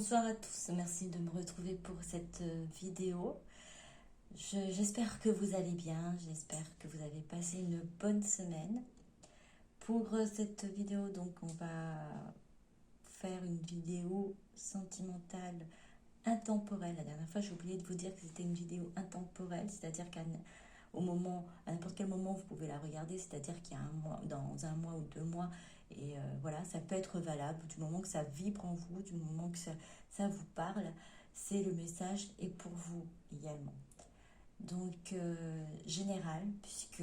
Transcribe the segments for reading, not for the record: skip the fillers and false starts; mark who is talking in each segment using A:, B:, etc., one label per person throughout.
A: Bonsoir à tous, merci de me retrouver pour cette vidéo. J'espère que vous allez bien, j'espère que vous avez passé une bonne semaine. Pour cette vidéo, donc on va faire une vidéo sentimentale intemporelle. La dernière fois, j'ai oublié de vous dire que c'était une vidéo intemporelle, c'est-à-dire à n'importe quel moment, vous pouvez la regarder, c'est-à-dire qu'il y a un mois, dans un mois ou 2 mois, et voilà, ça peut être valable du moment que ça vibre en vous, du moment que ça vous parle, c'est le message et pour vous également. Donc, général, puisque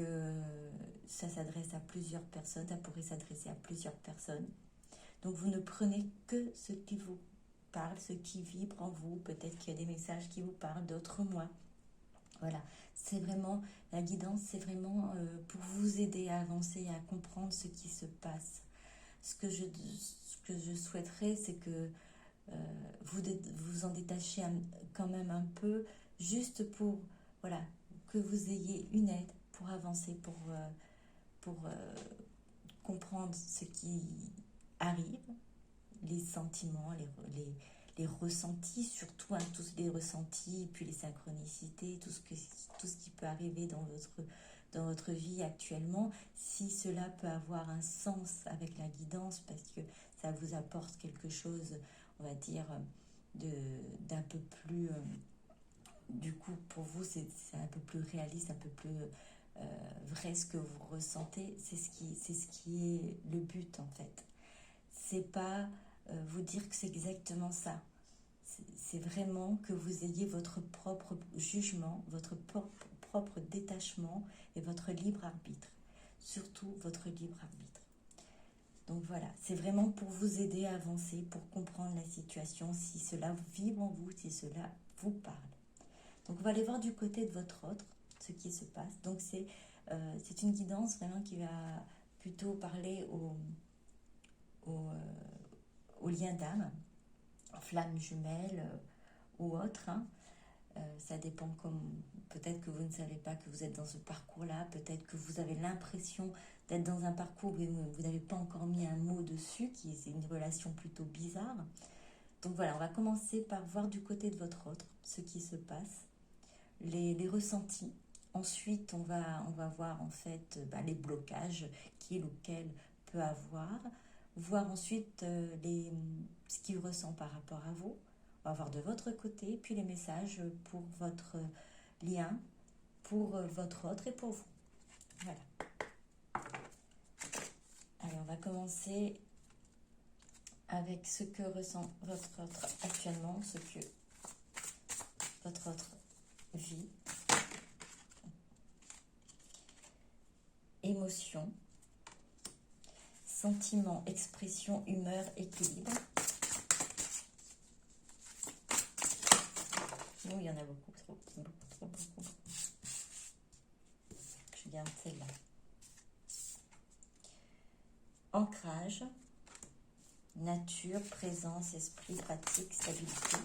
A: ça s'adresse à plusieurs personnes, ça pourrait s'adresser à plusieurs personnes. Donc, vous ne prenez que ce qui vous parle, ce qui vibre en vous. Peut-être qu'il y a des messages qui vous parlent, d'autres moins. Voilà, c'est vraiment, la guidance, c'est vraiment pour vous aider à avancer, à comprendre ce qui se passe. Ce que je souhaiterais, c'est que vous en détachiez quand même un peu, juste pour, voilà, que vous ayez une aide pour avancer, pour comprendre ce qui arrive, les sentiments, les ressentis, surtout tous les ressentis, puis les synchronicités, tout ce qui peut arriver dans votre vie actuellement, si cela peut avoir un sens avec la guidance, parce que ça vous apporte quelque chose, on va dire, d'un peu plus... du coup, pour vous, c'est un peu plus réaliste, un peu plus vrai ce que vous ressentez. C'est ce qui est le but, en fait. C'est pas vous dire que c'est exactement ça. C'est vraiment que vous ayez votre propre jugement, votre propre détachement et votre libre arbitre. Surtout votre libre arbitre. Donc voilà, c'est vraiment pour vous aider à avancer, pour comprendre la situation, si cela vibre en vous, si cela vous parle. Donc on va aller voir du côté de votre autre ce qui se passe. Donc c'est une guidance vraiment qui va plutôt parler au lien d'âme, flamme jumelle ou autre. Ça dépend, comme peut-être que vous ne savez pas que vous êtes dans ce parcours-là, peut-être que vous avez l'impression d'être dans un parcours où vous n'avez pas encore mis un mot dessus, c'est une relation plutôt bizarre. Donc voilà, on va commencer par voir du côté de votre autre ce qui se passe, les ressentis. Ensuite, on va voir en fait les blocages qu'il ou qu'elle peut avoir, voir ensuite ce qu'il ressent par rapport à vous. On va voir de votre côté, puis les messages pour votre lien, pour votre autre et pour vous. Voilà. Allez, on va commencer avec ce que ressent votre autre actuellement, ce que votre autre vit. Émotion, sentiment, expression, humeur, équilibre. Il y en a beaucoup, trop. Je garde celle-là. Ancrage, nature, présence, esprit, pratique, stabilité.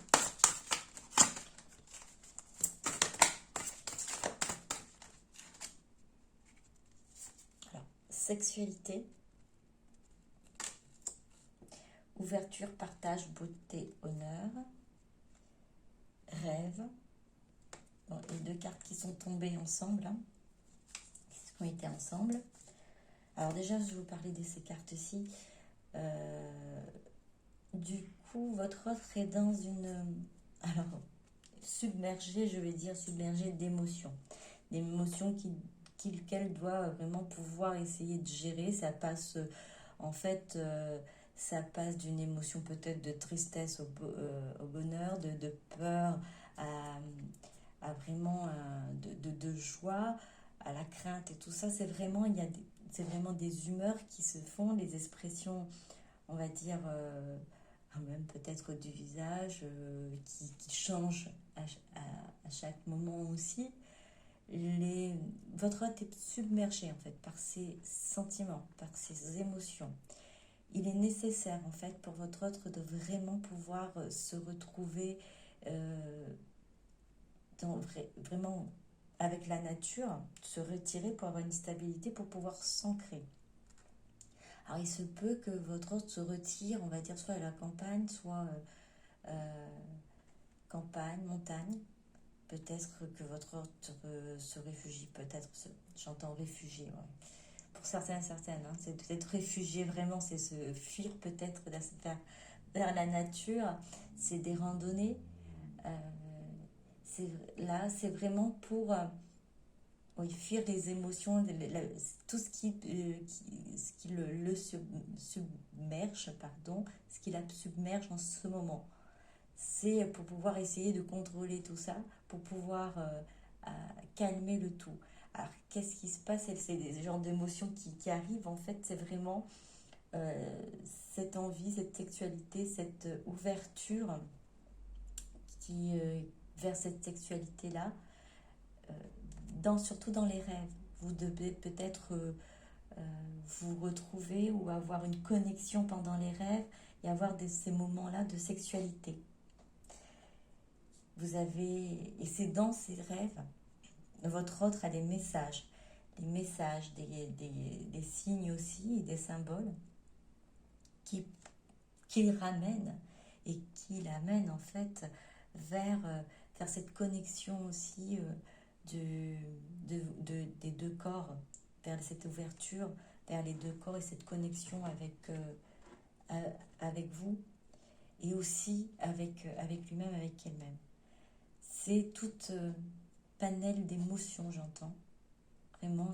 A: Alors, sexualité, ouverture, partage, beauté, honneur, rêve. Bon, les deux cartes qui sont tombées ensemble, qui ont été ensemble. Alors déjà, je vais vous parler de ces cartes-ci. Du coup, votre autre est dans alors, submergée, je vais dire, submergée d'émotions. D'émotions qu'elle doit vraiment pouvoir essayer de gérer. Ça passe, en fait, ça passe d'une émotion peut-être de tristesse au bonheur, de peur à vraiment de joie, à la crainte et tout ça. C'est vraiment, c'est vraiment des humeurs qui se font, les expressions, on va dire, même peut-être du visage qui changent à chaque moment aussi. Votre hôte est submergé en fait par ses sentiments, par ses émotions. Il est nécessaire en fait pour votre autre de vraiment pouvoir se retrouver vraiment avec la nature, se retirer pour avoir une stabilité, pour pouvoir s'ancrer. Alors il se peut que votre autre se retire, on va dire, soit à la campagne, soit campagne, montagne. Peut-être que votre hôte se réfugie, j'entends réfugié, ouais. Pour certains et certaines, hein, c'est peut-être réfugié vraiment, c'est se fuir peut-être vers la nature, c'est des randonnées. Euh, c'est vraiment pour oui, fuir les émotions, tout ce qui submerge, pardon, ce qui la submerge en ce moment. C'est pour pouvoir essayer de contrôler tout ça, pour pouvoir calmer le tout. Alors, qu'est-ce qui se passe? C'est des genres d'émotions qui arrivent. En fait, c'est vraiment euh, cette envie, cette sexualité, cette ouverture qui, vers cette sexualité-là, surtout dans les rêves. Vous devez peut-être vous retrouver ou avoir une connexion pendant les rêves et avoir ces moments-là de sexualité. Et c'est dans ces rêves, votre autre a des messages, des signes aussi et des symboles qui, qu'il ramène et qui l'amène en fait vers cette connexion aussi des deux corps, vers cette ouverture, vers les deux corps et cette connexion avec vous et aussi avec lui-même, avec elle-même. C'est tout panel d'émotions, j'entends. Vraiment,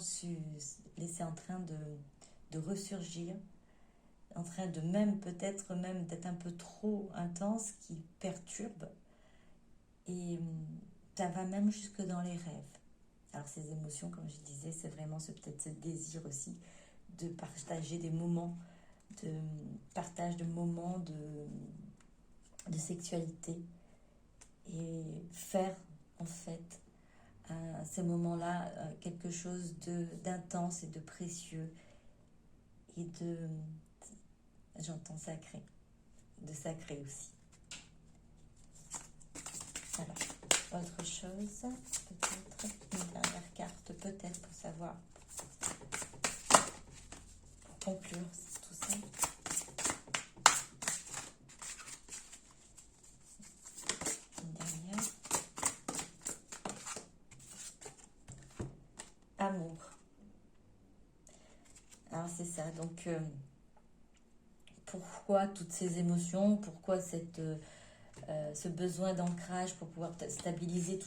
A: laisser en train de ressurgir, en train de peut-être même d'être un peu trop intense, qui perturbe. Et ça va même jusque dans les rêves. Alors ces émotions, comme je disais, c'est vraiment peut-être ce désir aussi de partager des moments, de partage de moments de sexualité et faire en fait à ces moments-là quelque chose d'intense et de précieux et j'entends sacré, de sacré aussi. Alors, autre chose, peut-être une dernière carte, peut-être pour savoir, pour conclure tout ça. Une dernière. Amour. Alors c'est ça, donc pourquoi toutes ces émotions, pourquoi ce besoin d'ancrage pour pouvoir stabiliser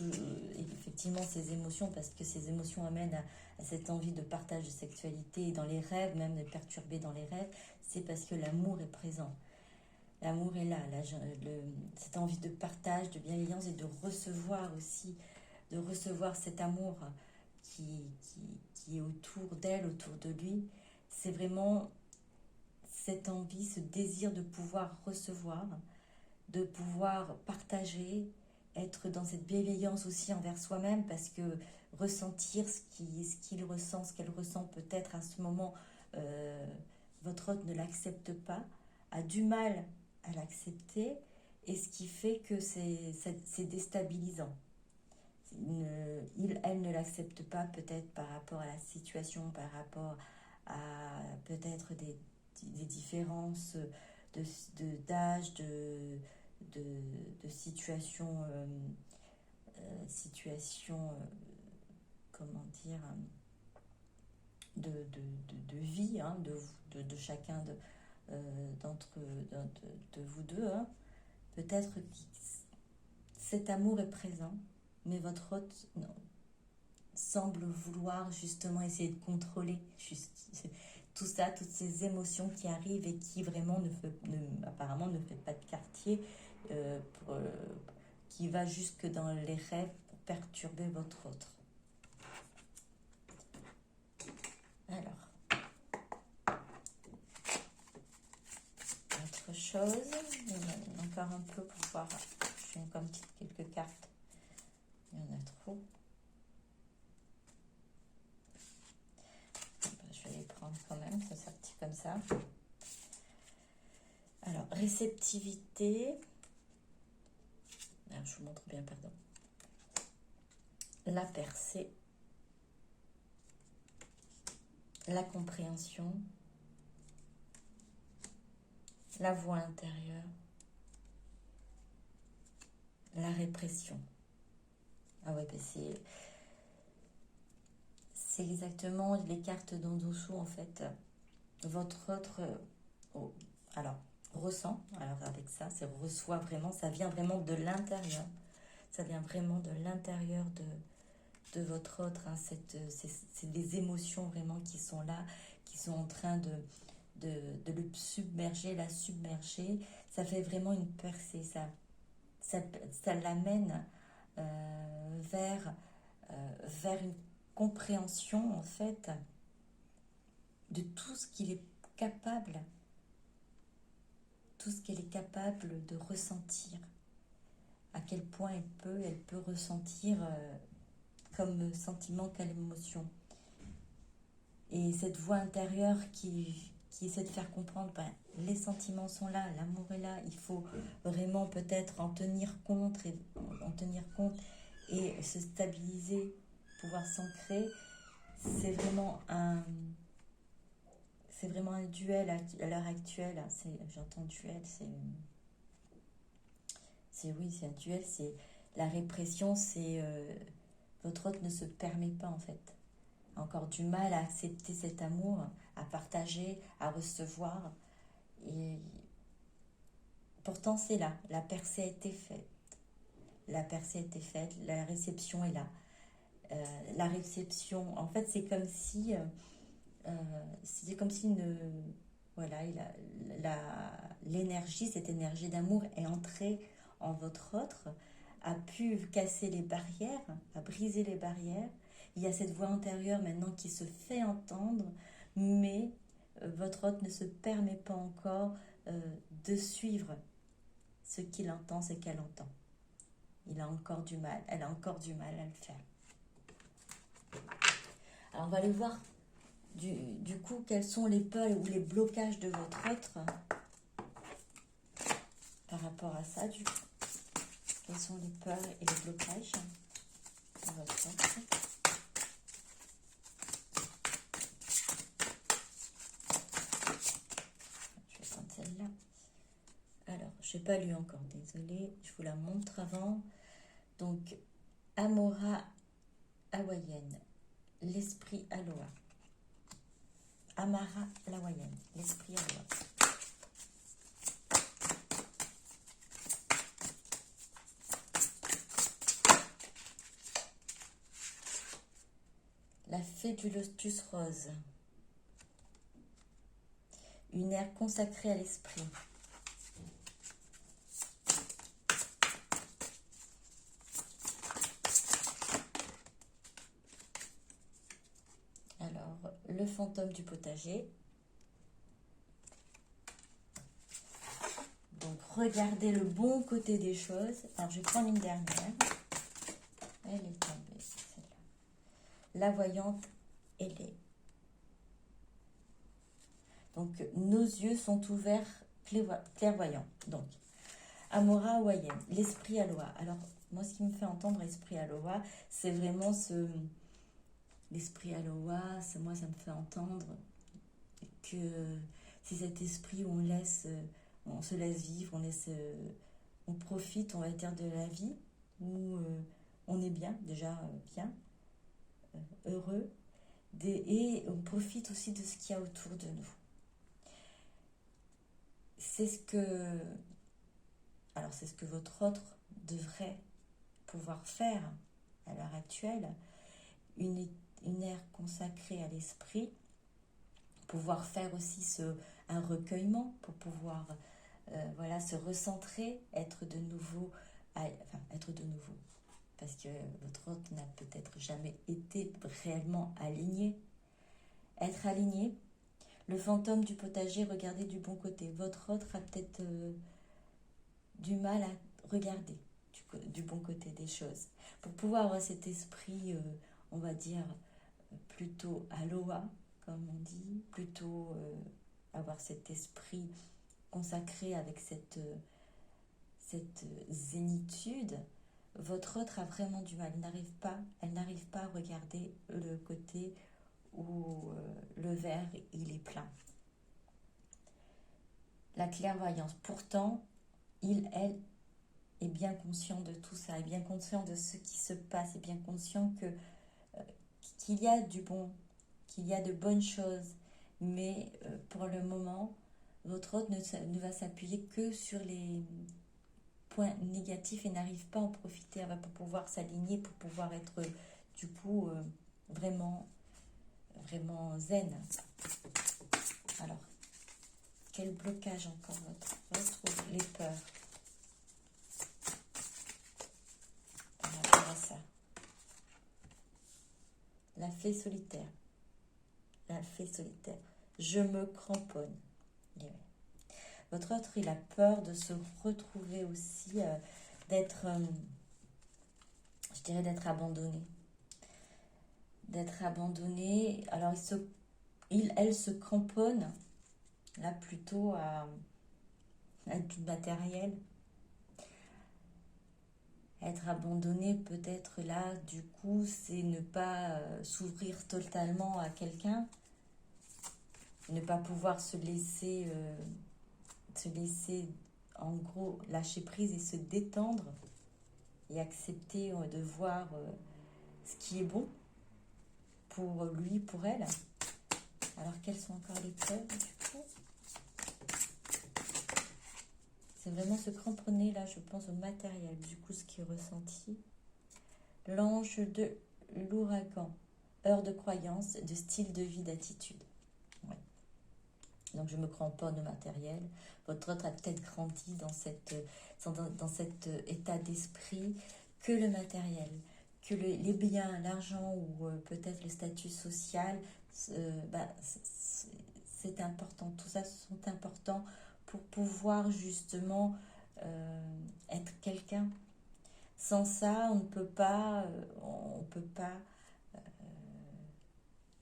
A: effectivement ces émotions, parce que ces émotions amènent à cette envie de partage de sexualité et dans les rêves, même de perturber dans les rêves, c'est parce que l'amour est présent. L'amour est là, cette envie de partage, de bienveillance et de recevoir aussi, de recevoir cet amour qui est autour d'elle, autour de lui. C'est vraiment cette envie, ce désir de pouvoir recevoir, de pouvoir partager, être dans cette bienveillance aussi envers soi-même, parce que ressentir ce qu'il ressent, ce qu'elle ressent peut-être à ce moment, votre hôte ne l'accepte pas, a du mal à l'accepter, et ce qui fait que c'est déstabilisant. Elle ne l'accepte pas peut-être par rapport à la situation, par rapport à peut-être des différences d'âge, de situation, comment dire, de vie, hein, de chacun de vous deux. Hein. Peut-être que cet amour est présent, mais votre hôte semble vouloir justement essayer de contrôler tout ça, toutes ces émotions qui arrivent et qui vraiment apparemment ne fait pas de quartier, qui va jusque dans les rêves pour perturber votre autre. Alors, autre chose, encore un peu pour voir, j'ai encore quelques cartes, il y en a trop. Je vais les prendre quand même, ça sortit comme ça. Alors, réceptivité. Alors, je vous montre bien, pardon. La percée. La compréhension. La voix intérieure. répression. Ah ouais, ben c'est exactement les cartes d'en dessous, en fait. Votre autre, oh, alors, ressent, alors avec ça, c'est reçoit vraiment, ça vient vraiment de l'intérieur. Ça vient vraiment de l'intérieur de votre autre. Hein. C'est des émotions vraiment qui sont là, qui sont en train de le submerger, la submerger. Ça fait vraiment une percée. Ça l'amène vers, vers une compréhension, en fait, de tout ce qu'il est capable, tout ce qu'elle est capable de ressentir. À quel point elle peut ressentir comme sentiment, quelle émotion. Et cette voix intérieure qui essaie de faire comprendre, ben, les sentiments sont là, l'amour est là, il faut vraiment peut-être en tenir compte et se stabiliser, pouvoir s'ancrer. C'est vraiment un duel à l'heure actuelle. J'entends duel, oui, c'est un duel, c'est la répression, c'est votre hôte ne se permet pas en fait. Encore du mal à accepter cet amour, à partager, à recevoir. Et pourtant c'est là, la percée a été faite. La percée a été faite, la réception est là. La réception, en fait c'est comme si voilà, l'énergie, cette énergie d'amour est entrée en votre autre, a pu casser les barrières, a brisé les barrières. Il y a cette voix intérieure maintenant qui se fait entendre, mais votre autre ne se permet pas encore de suivre ce qu'il entend, ce qu'elle entend. Il a encore du mal, elle a encore du mal à le faire. Alors on va aller voir du coup quels sont les peurs ou les blocages de votre autre par rapport à ça, du coup. Quelles sont les peurs et les blocages de votre autre. Je vais prendre celle-là. Alors, je n'ai pas lu encore, désolée. Je vous la montre avant. Donc, Amora hawaïenne, l'esprit Aloha. Amara l'hawaïenne, l'esprit Aloha. La fée du lotus rose. Une ère consacrée à l'esprit. Alors, le fantôme du potager. Donc, regardez le bon côté des choses. Alors, je vais prendre une dernière. Elle est tombée, celle-là. La voyante, elle est. Donc, nos yeux sont ouverts clairvoyants. Donc, Amora hawaïenne, l'esprit Aloha. Alors, moi, ce qui me fait entendre esprit Aloha, c'est vraiment l'esprit Aloha, moi, ça me fait entendre que c'est cet esprit où on se laisse vivre, on profite, on va dire, de la vie, où on est bien, déjà bien, heureux, et on profite aussi de ce qu'il y a autour de nous. C'est ce que votre autre devrait pouvoir faire à l'heure actuelle, une ère consacrée à l'esprit, pouvoir faire aussi un recueillement pour pouvoir se recentrer, être de nouveau, parce que votre autre n'a peut-être jamais été réellement aligné. Être aligné. Le fantôme du potager, regardez du bon côté. Votre autre a peut-être du mal à regarder du bon côté des choses. Pour pouvoir avoir cet esprit, on va dire, plutôt aloha, comme on dit, plutôt avoir cet esprit consacré avec cette zénitude, votre autre a vraiment du mal. Elle n'arrive pas à regarder le côté où le verre, il est plein. La clairvoyance. Pourtant, elle est bien conscient de tout ça, est bien conscient de ce qui se passe, est bien conscient qu'il y a du bon, qu'il y a de bonnes choses. Mais pour le moment, votre hôte ne va s'appuyer que sur les points négatifs et n'arrive pas à en profiter pour pouvoir s'aligner, pour pouvoir être du coup vraiment, vraiment zen. Alors, quel blocage encore votre hôte? Les peurs par rapport à ça. La fée solitaire. La fée solitaire. Je me cramponne. Votre autre, il a peur de se retrouver aussi, d'être, je dirais, d'être abandonné. D'être abandonné. Alors, elle se cramponne, là, plutôt à du matériel. Être abandonné, peut-être là, du coup, c'est ne pas s'ouvrir totalement à quelqu'un, ne pas pouvoir se laisser en gros lâcher prise et se détendre et accepter de voir ce qui est bon pour lui, pour elle. Alors quelles sont encore les peurs du coup? C'est vraiment se cramponner là, je pense au matériel, du coup ce qui est ressenti. L'ange de l'ouragan, heure de croyance, de style de vie, d'attitude. Ouais. Donc je me cramponne au matériel. Votre autre a peut-être grandi dans cet état d'esprit que le matériel, que les biens, l'argent ou peut-être le statut social, c'est important. Tout ça sont importants pour pouvoir justement être quelqu'un. Sans ça, on ne peut pas,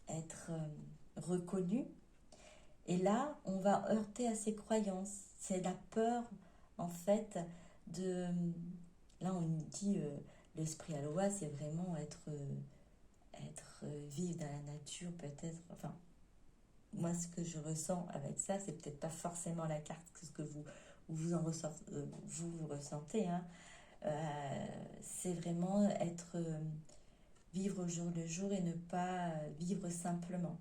A: être reconnu. Et là, on va heurter à ses croyances. C'est la peur, en fait, de... Là, on nous dit, l'esprit aloha, c'est vraiment vivre dans la nature, peut-être. Enfin, moi, ce que je ressens avec ça, c'est peut-être pas forcément la carte que ce que vous en ressortez, vous ressentez. Hein. C'est vraiment vivre au jour le jour et ne pas vivre simplement.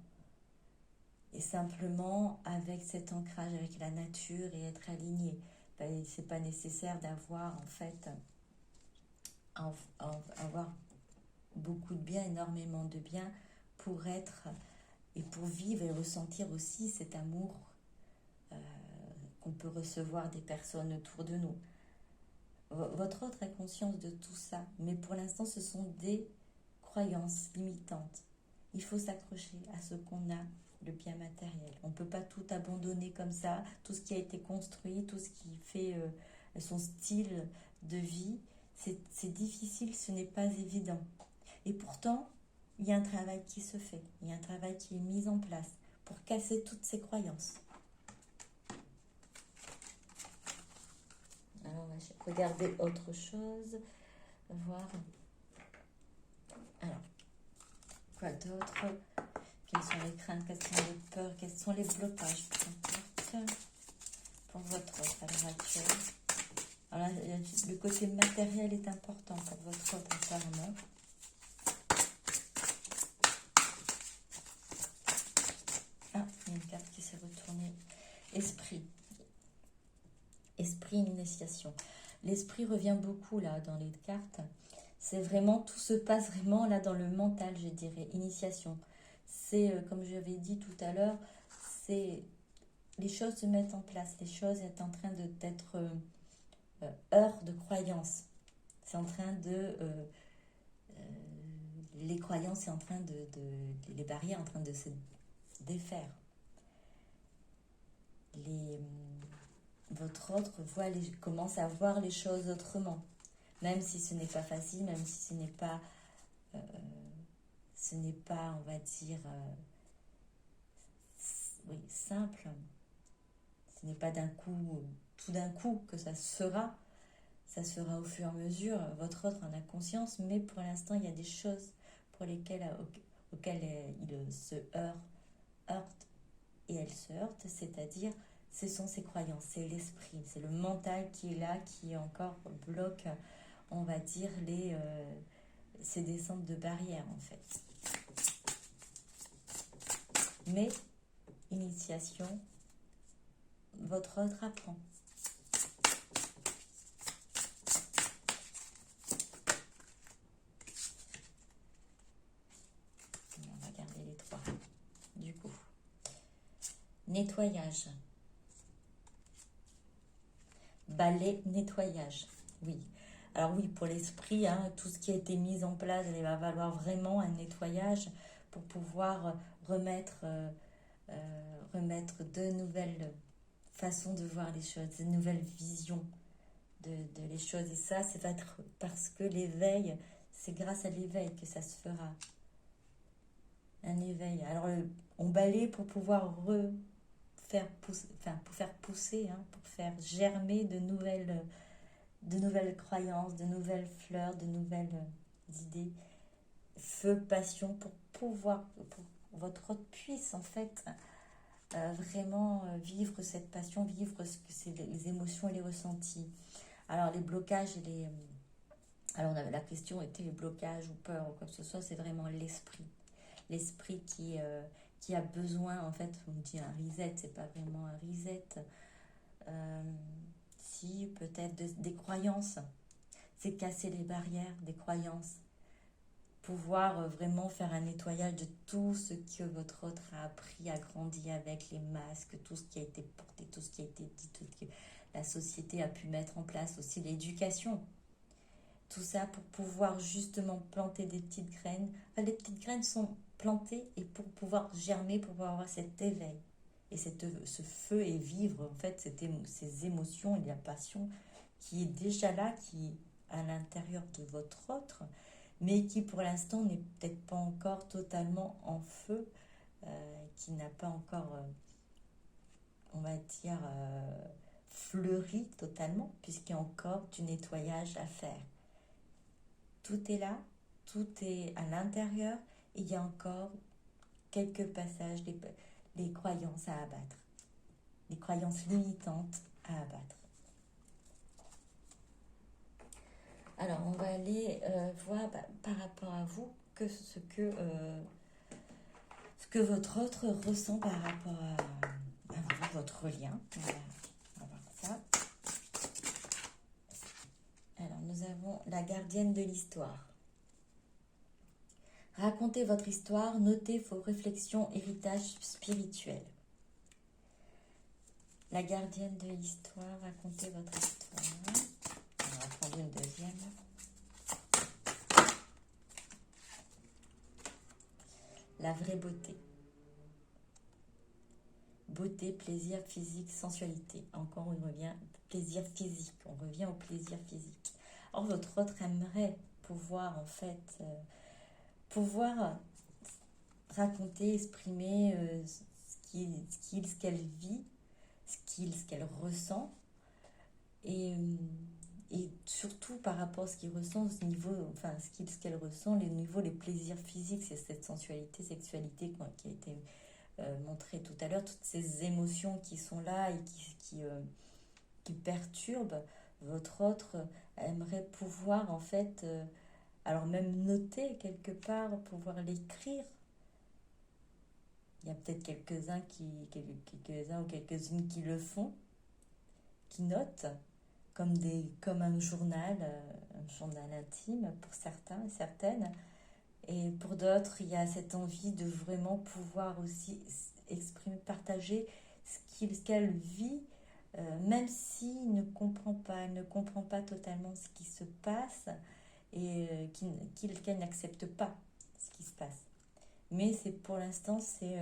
A: Et simplement avec cet ancrage avec la nature et être aligné. C'est pas nécessaire d'avoir en fait avoir beaucoup de biens, énormément de biens pour être et pour vivre et ressentir aussi cet amour qu'on peut recevoir des personnes autour de nous. Votre autre a conscience de tout ça, mais pour l'instant ce sont des croyances limitantes. Il faut s'accrocher à ce qu'on a, le bien matériel. On ne peut pas tout abandonner comme ça, tout ce qui a été construit, tout ce qui fait son style de vie. C'est difficile, ce n'est pas évident. Et pourtant, il y a un travail qui se fait, il y a un travail qui est mis en place pour casser toutes ces croyances. Alors, on va regarder autre chose, voir. Alors, quoi d'autre? Quelles sont les craintes, quelles sont les peurs, quels sont les blocages pour votre autre à l'heure actuelle? Alors, le côté matériel est important pour votre autre apparemment. Ah, il y a une carte qui s'est retournée. Esprit. Esprit, initiation. L'esprit revient beaucoup là dans les cartes. C'est vraiment, tout se passe vraiment là dans le mental, je dirais. Initiation. C'est, comme j'avais dit tout à l'heure, c'est les choses se mettent en place. Les choses sont en train d'être heure de croyance. C'est en train de... les croyances, c'est en train les barrières en train de se défaire. Votre autre commence à voir les choses autrement. Même si ce n'est pas facile, même si ce n'est pas, on va dire, simple. Ce n'est pas tout d'un coup que ça sera. Ça sera au fur et à mesure. Votre autre en a conscience, mais pour l'instant, il y a des choses auxquelles il se heurte et elle se heurte, c'est-à-dire ce sont ces croyances, c'est l'esprit, c'est le mental qui est là, qui encore bloque, on va dire, ces descentes de barrières en fait. Mais, initiation, votre autre apprend. On va garder les trois. Du coup, nettoyage. Balai, nettoyage. Oui. Alors oui, pour l'esprit, hein, tout ce qui a été mis en place, il va falloir vraiment un nettoyage pour pouvoir remettre de nouvelles façons de voir les choses, de nouvelles visions de les choses. Et ça, c'est parce que l'éveil, c'est grâce à l'éveil que ça se fera. Un éveil. Alors, on balaye pour pouvoir faire pousser, hein, pour faire germer de nouvelles croyances, de nouvelles fleurs, de nouvelles idées. Feu, passion, pour votre autre puisse en fait vraiment vivre cette passion, vivre ce que c'est les émotions et les ressentis. Alors les blocages et les... Alors la question était les blocages ou peur ou quoi que ce soit, c'est vraiment l'esprit. L'esprit qui a besoin, en fait, on dit un reset, c'est pas vraiment un reset. Si, peut-être des croyances. C'est casser les barrières des croyances. Pouvoir vraiment faire un nettoyage de tout ce que votre autre a appris, a grandi avec, les masques, tout ce qui a été porté, tout ce qui a été dit, tout ce que la société a pu mettre en place, aussi l'éducation. Tout ça pour pouvoir justement planter des petites graines. Enfin, les petites graines sont plantées et pour pouvoir germer, pour pouvoir avoir cet éveil. Et ce feu et vivre en fait ces émotions et la passion qui est déjà là, qui est à l'intérieur de votre autre, mais qui pour l'instant n'est peut-être pas encore totalement en feu, qui n'a pas encore, on va dire, fleuri totalement, puisqu'il y a encore du nettoyage à faire. Tout est là, tout est à l'intérieur, et il y a encore quelques passages, les croyances à abattre, les croyances limitantes à abattre. Alors, on va aller voir par rapport à vous ce que votre autre ressent par rapport à votre lien. On va voir ça. Alors, nous avons la gardienne de l'histoire. Racontez votre histoire, notez vos réflexions, héritage spirituel. La gardienne de l'histoire, racontez votre histoire. On va prendre une deuxième. La vraie beauté. Beauté, plaisir physique, sensualité. Encore, on revient plaisir physique. On revient au plaisir physique. Or, votre autre aimerait pouvoir, en fait, pouvoir raconter, exprimer ce qu'elle vit, ce qu'elle ressent. Et surtout par rapport à ce qu'il ressent, ce qu'elle ressent, les plaisirs physiques, c'est cette sensualité, sexualité qui a été montrée tout à l'heure, toutes ces émotions qui sont là et qui perturbent. Votre autre aimerait pouvoir en fait, alors même noter quelque part, pouvoir l'écrire. Il y a peut-être quelques-uns ou quelques-unes qui le font, qui notent, comme un journal intime pour certains et certaines. Et pour d'autres, il y a cette envie de vraiment pouvoir aussi exprimer, partager ce qu'elle vit, même s'il ne comprend pas totalement ce qui se passe et qu'elle n'accepte pas ce qui se passe. Mais c'est pour l'instant, c'est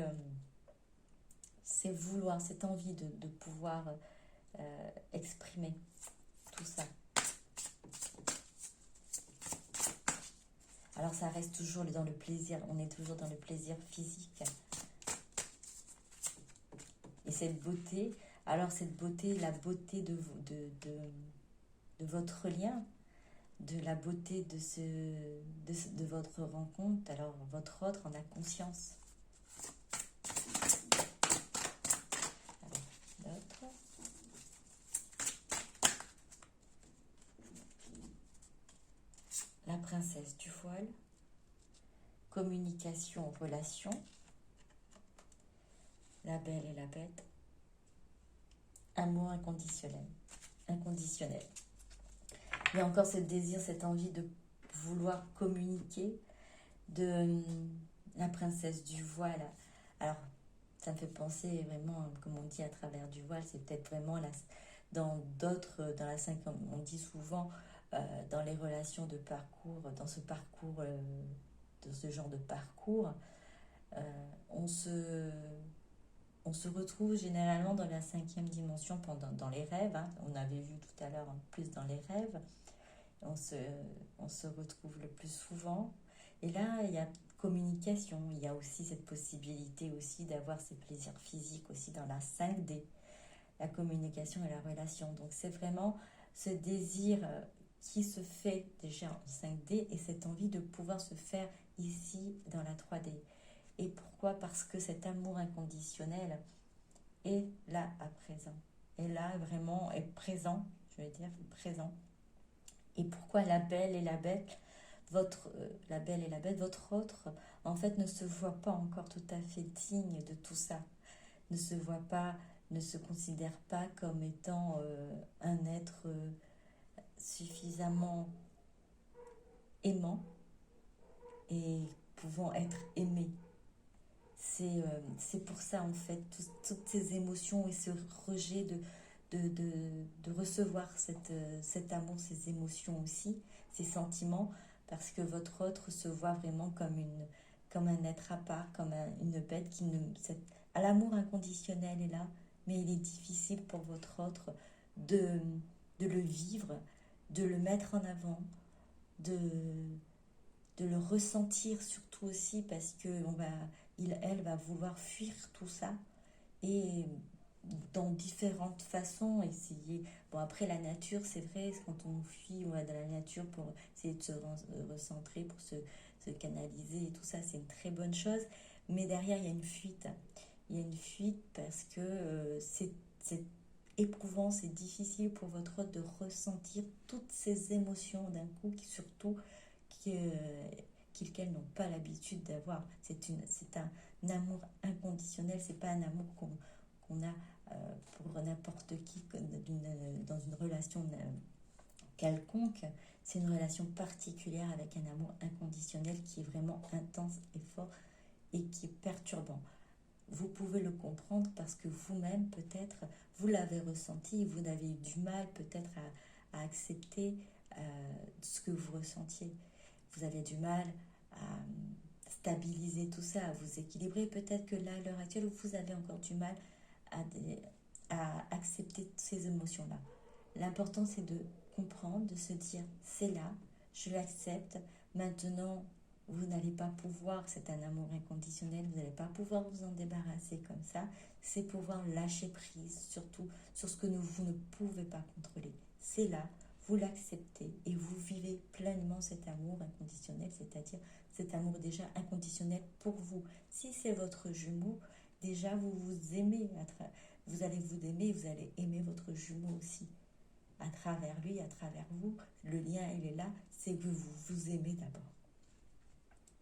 A: vouloir, cette envie de pouvoir exprimer tout ça. Alors ça reste toujours dans le plaisir, on est toujours dans le plaisir physique. Et cette beauté, alors cette beauté, la beauté de votre lien, de la beauté de votre rencontre, alors votre autre en a conscience. Alors, d'autres. princesse du voile, communication, relation, la belle et la bête, amour inconditionnel. Il y a encore ce désir, cette envie de vouloir communiquer, de la princesse du voile. Alors, ça me fait penser vraiment, comme on dit, à travers du voile, c'est peut-être vraiment dans la cinquième, on dit souvent dans les relations de parcours, dans ce genre de parcours, on se retrouve généralement dans la cinquième dimension dans les rêves. Hein. On avait vu tout à l'heure plus dans les rêves. On se retrouve le plus souvent. Et là, il y a communication. Il y a aussi cette possibilité aussi d'avoir ces plaisirs physiques aussi dans la 5D. La communication et la relation. Donc c'est vraiment ce désir qui se fait déjà en 5D et cette envie de pouvoir se faire ici dans la 3D. Et pourquoi? Parce que cet amour inconditionnel est là à présent. Et là vraiment est présent, je vais dire présent. Et pourquoi la belle et la bête, votre autre, en fait ne se voit pas encore tout à fait digne de tout ça. Ne se voit pas, ne se considère pas comme étant un être suffisamment aimant et pouvant être aimé. C'est pour ça en fait, toutes ces émotions et ce rejet de recevoir cet amour, ces émotions aussi, ces sentiments, parce que votre autre se voit vraiment comme un être à part, comme une bête qui ne... L'amour inconditionnel est là, mais il est difficile pour votre autre de le vivre, de le mettre en avant, de le ressentir surtout aussi parce que elle va vouloir fuir tout ça et dans différentes façons essayer. Bon, après la nature, c'est vrai, quand on fuit on va dans la nature pour essayer de se recentrer, pour se canaliser et tout ça, c'est une très bonne chose. Mais derrière, il y a une fuite. Il y a une fuite parce que c'est éprouvant, c'est difficile pour votre hôte de ressentir toutes ces émotions d'un coup, qu'elles n'ont pas l'habitude d'avoir. C'est un amour inconditionnel, c'est pas un amour qu'on a pour n'importe qui dans une relation quelconque. C'est une relation particulière avec un amour inconditionnel qui est vraiment intense et fort et qui est perturbant. Vous pouvez le comprendre parce que vous-même, peut-être, vous l'avez ressenti, vous avez eu du mal peut-être à accepter ce que vous ressentiez. Vous avez du mal à stabiliser tout ça, à vous équilibrer. Peut-être que là, à l'heure actuelle, vous avez encore du mal à accepter ces émotions-là. L'important, c'est de comprendre, de se dire, c'est là, je l'accepte. Maintenant, vous n'allez pas pouvoir, c'est un amour inconditionnel, vous n'allez pas pouvoir vous en débarrasser comme ça. C'est pouvoir lâcher prise, surtout sur ce que vous ne pouvez pas contrôler. C'est là, vous l'acceptez et vous vivez pleinement cet amour inconditionnel, c'est-à-dire cet amour déjà inconditionnel pour vous. Si c'est votre jumeau, déjà vous vous aimez, vous allez vous aimer, vous allez aimer votre jumeau aussi. À travers lui, à travers vous, le lien il est là, c'est que vous vous aimez d'abord.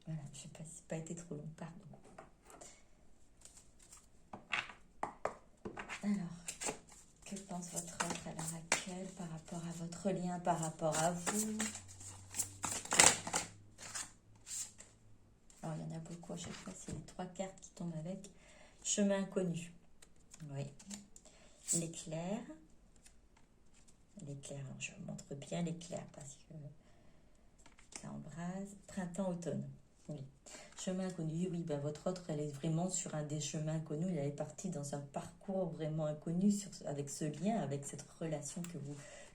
A: Voilà, je ne sais pas si ça n'a pas été trop long, pardon. Alors, que pense votre autre à l'heure actuelle par rapport à votre lien, par rapport à vous? Alors, il y en a beaucoup à chaque fois, c'est les 3 cartes qui tombent avec. Chemin inconnu. Oui. L'éclair. L'éclair, alors je montre bien l'éclair parce que ça embrase. Printemps-automne. Oui. Chemin inconnu, oui, ben votre autre, elle est vraiment sur un des chemins inconnus. Elle est partie dans un parcours vraiment inconnu avec ce lien, avec cette relation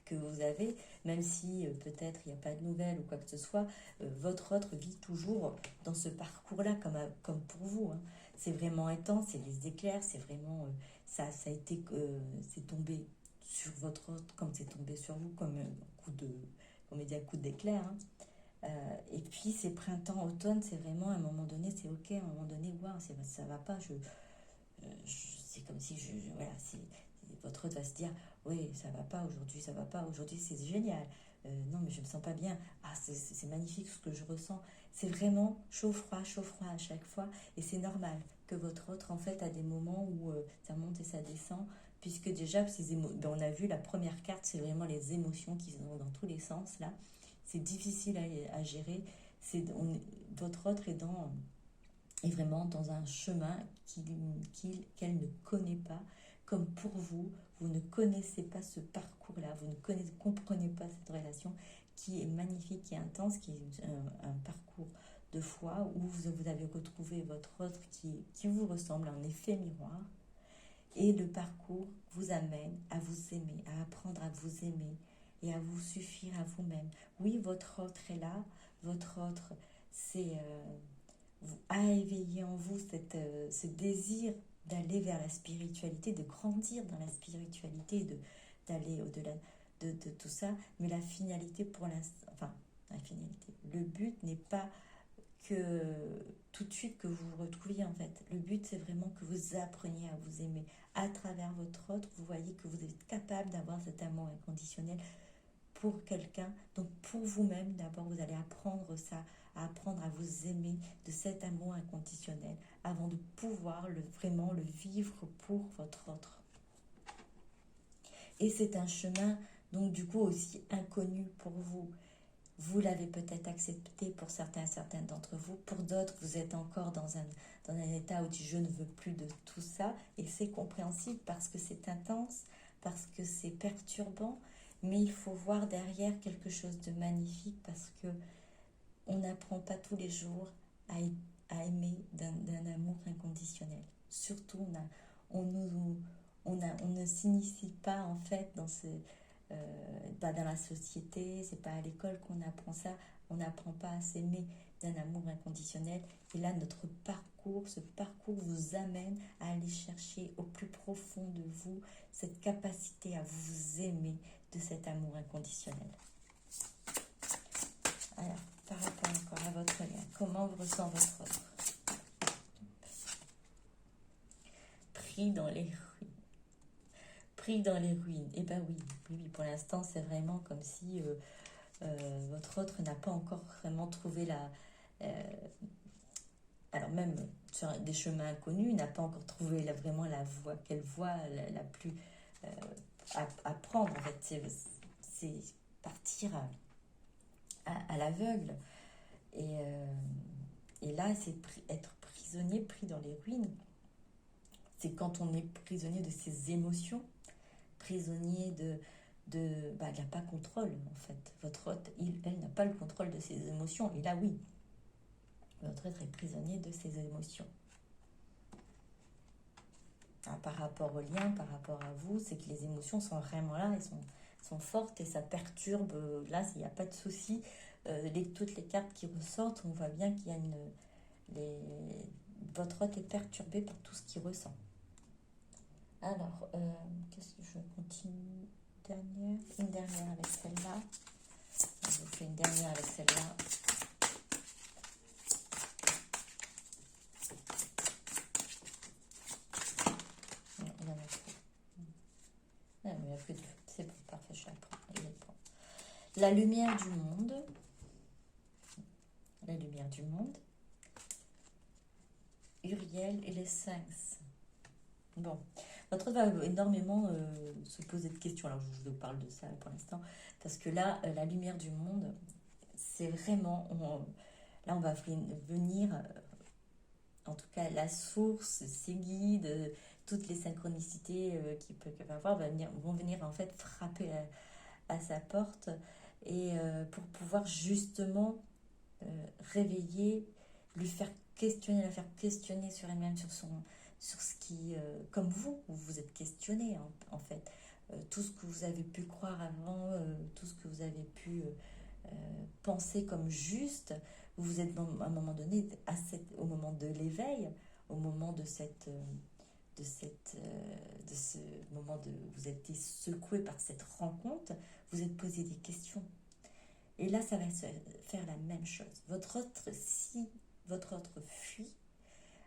A: que vous avez. Même si peut-être il n'y a pas de nouvelles ou quoi que ce soit, votre autre vit toujours dans ce parcours-là comme pour vous. Hein. C'est vraiment intense, c'est des éclairs, c'est vraiment... ça a été... c'est tombé sur votre autre comme c'est tombé sur vous, comme un coup d'éclair. Hein. Et puis c'est printemps, automne, c'est vraiment à un moment donné, c'est ok, à un moment donné, waouh, ça va pas, c'est comme si voilà, votre autre va se dire, oui, ça va pas aujourd'hui, c'est génial. non mais je me sens pas bien, ah c'est magnifique ce que je ressens. C'est vraiment chaud-froid à chaque fois, et c'est normal que votre autre en fait a des moments où ça monte et ça descend, puisque déjà ben, on a vu la première carte, c'est vraiment les émotions qui sont dans tous les sens là. C'est difficile à gérer. Votre autre est vraiment dans un chemin qu'elle ne connaît pas. Comme pour vous, vous ne connaissez pas ce parcours-là, vous ne comprenez pas cette relation qui est magnifique, qui est intense, qui est un parcours de foi où vous avez retrouvé votre autre qui vous ressemble en effet miroir. Et le parcours vous amène à vous aimer, à apprendre à vous aimer et à vous suffire à vous-même. Oui, votre autre est là, votre autre a éveillé en vous ce désir d'aller vers la spiritualité, de grandir dans la spiritualité, d'aller au-delà de tout ça. Mais la finalité pour l'instant, enfin, la finalité, le but n'est pas que tout de suite que vous vous retrouviez en fait. Le but, c'est vraiment que vous appreniez à vous aimer. À travers votre autre, vous voyez que vous êtes capable d'avoir cet amour inconditionnel pour quelqu'un. Donc pour vous-même, d'abord, vous allez apprendre ça, à apprendre à vous aimer de cet amour inconditionnel avant de pouvoir vraiment le vivre pour votre autre. Et c'est un chemin, donc du coup aussi inconnu pour vous. Vous l'avez peut-être accepté pour certains d'entre vous. Pour d'autres, vous êtes encore dans un état où je ne veux plus de tout ça. Et c'est compréhensible parce que c'est intense, parce que c'est perturbant. Mais il faut voir derrière quelque chose de magnifique parce que on n'apprend pas tous les jours à aimer d'un amour inconditionnel. Surtout, on ne s'initie pas en fait dans la société, c'est pas à l'école qu'on apprend ça, on n'apprend pas à s'aimer d'un amour inconditionnel. Et là, ce parcours vous amène à aller chercher au plus profond de vous cette capacité à vous aimer de cet amour inconditionnel. Alors, par rapport encore à votre lien, comment vous ressent votre autre? Pris dans les ruines. Pris dans les ruines. Eh bien oui, pour l'instant, c'est vraiment comme si votre autre n'a pas encore vraiment trouvé alors même sur des chemins inconnus, n'a pas encore trouvé vraiment la voie, quelle voie la plus à prendre. En fait, c'est partir à l'aveugle. Et là, c'est être prisonnier, pris dans les ruines. C'est quand on est prisonnier de ses émotions, prisonnier il n'a pas contrôle en fait. Votre autre, elle n'a pas le contrôle de ses émotions. Et là, oui, votre autre est prisonnier de ses émotions. Alors, par rapport au lien, par rapport à vous, c'est que les émotions sont vraiment là, elles sont fortes et ça perturbe. Là, il n'y a pas de souci. Toutes les cartes qui ressortent, on voit bien qu'il y a votre autre est perturbé par tout ce qu'il ressent. Alors, qu'est-ce que je continue? Une dernière avec celle-là. Je fais une dernière avec celle-là. Non, il y en a plus. Non, mais il n'y a plus de... C'est bon, parfait, je la prends. La lumière du monde. La lumière du monde. Uriel et les Sphinx. Bon, votre autre va énormément se poser de questions. Alors, je vous parle de ça pour l'instant. Parce que là, la lumière du monde, c'est vraiment... là, on va venir... en tout cas, la source, ses guides, toutes les synchronicités qu'il peut avoir vont venir en fait frapper à sa porte. Et pour pouvoir justement réveiller, la faire questionner sur elle-même, sur ce qui, comme vous êtes questionné en fait. Tout ce que vous avez pu croire avant, tout ce que vous avez pu penser comme juste, vous êtes à un moment donné, au moment de l'éveil, au moment de ce moment vous êtes été secoué par cette rencontre, vous êtes posé des questions. Et là, ça va se faire la même chose. Si votre autre fuit,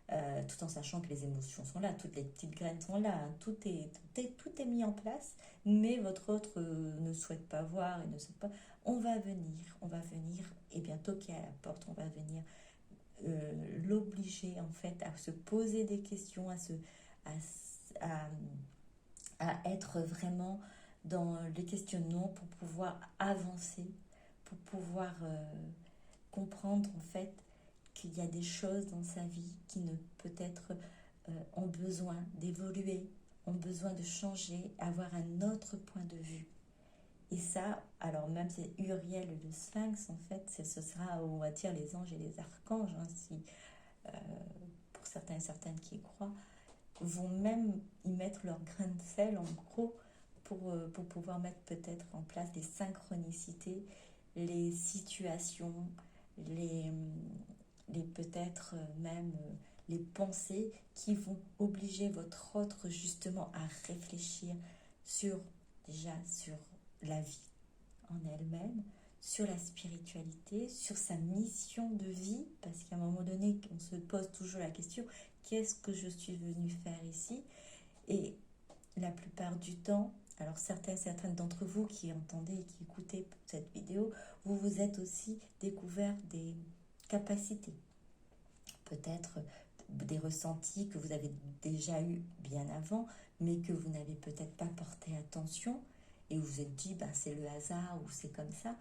A: tout en sachant que les émotions sont là, toutes les petites graines sont là, hein, tout est mis en place, mais votre autre ne souhaite pas voir et ne souhaite pas. On va venir, et bien toquer à la porte, on va venir l'obliger en fait à se poser des questions, à, à être vraiment dans les questionnements pour pouvoir avancer, pour pouvoir comprendre en fait qu'il y a des choses dans sa vie qui ne peut-être ont besoin d'évoluer, ont besoin de changer, avoir un autre point de vue. Et ça, alors même c'est Uriel le Sphinx, en fait, ce sera, on va dire, les anges et les archanges, hein, si, euh, pour certains et certaines qui y croient, vont même y mettre leur grain de sel, en gros, pour pouvoir mettre peut-être en place des synchronicités, les situations, les, les peut-être même les pensées qui vont obliger votre autre justement à réfléchir sur, déjà sur la vie en elle-même, sur la spiritualité, sur sa mission de vie, parce qu'à un moment donné, on se pose toujours la question, qu'est-ce que je suis venue faire ici? Et la plupart du temps, alors certaines d'entre vous qui entendez et qui écoutez cette vidéo, vous vous êtes aussi découvert des capacités, peut-être des ressentis que vous avez déjà eu bien avant, mais que vous n'avez peut-être pas porté attention, et vous vous êtes dit, bah, c'est le hasard ou c'est comme ça,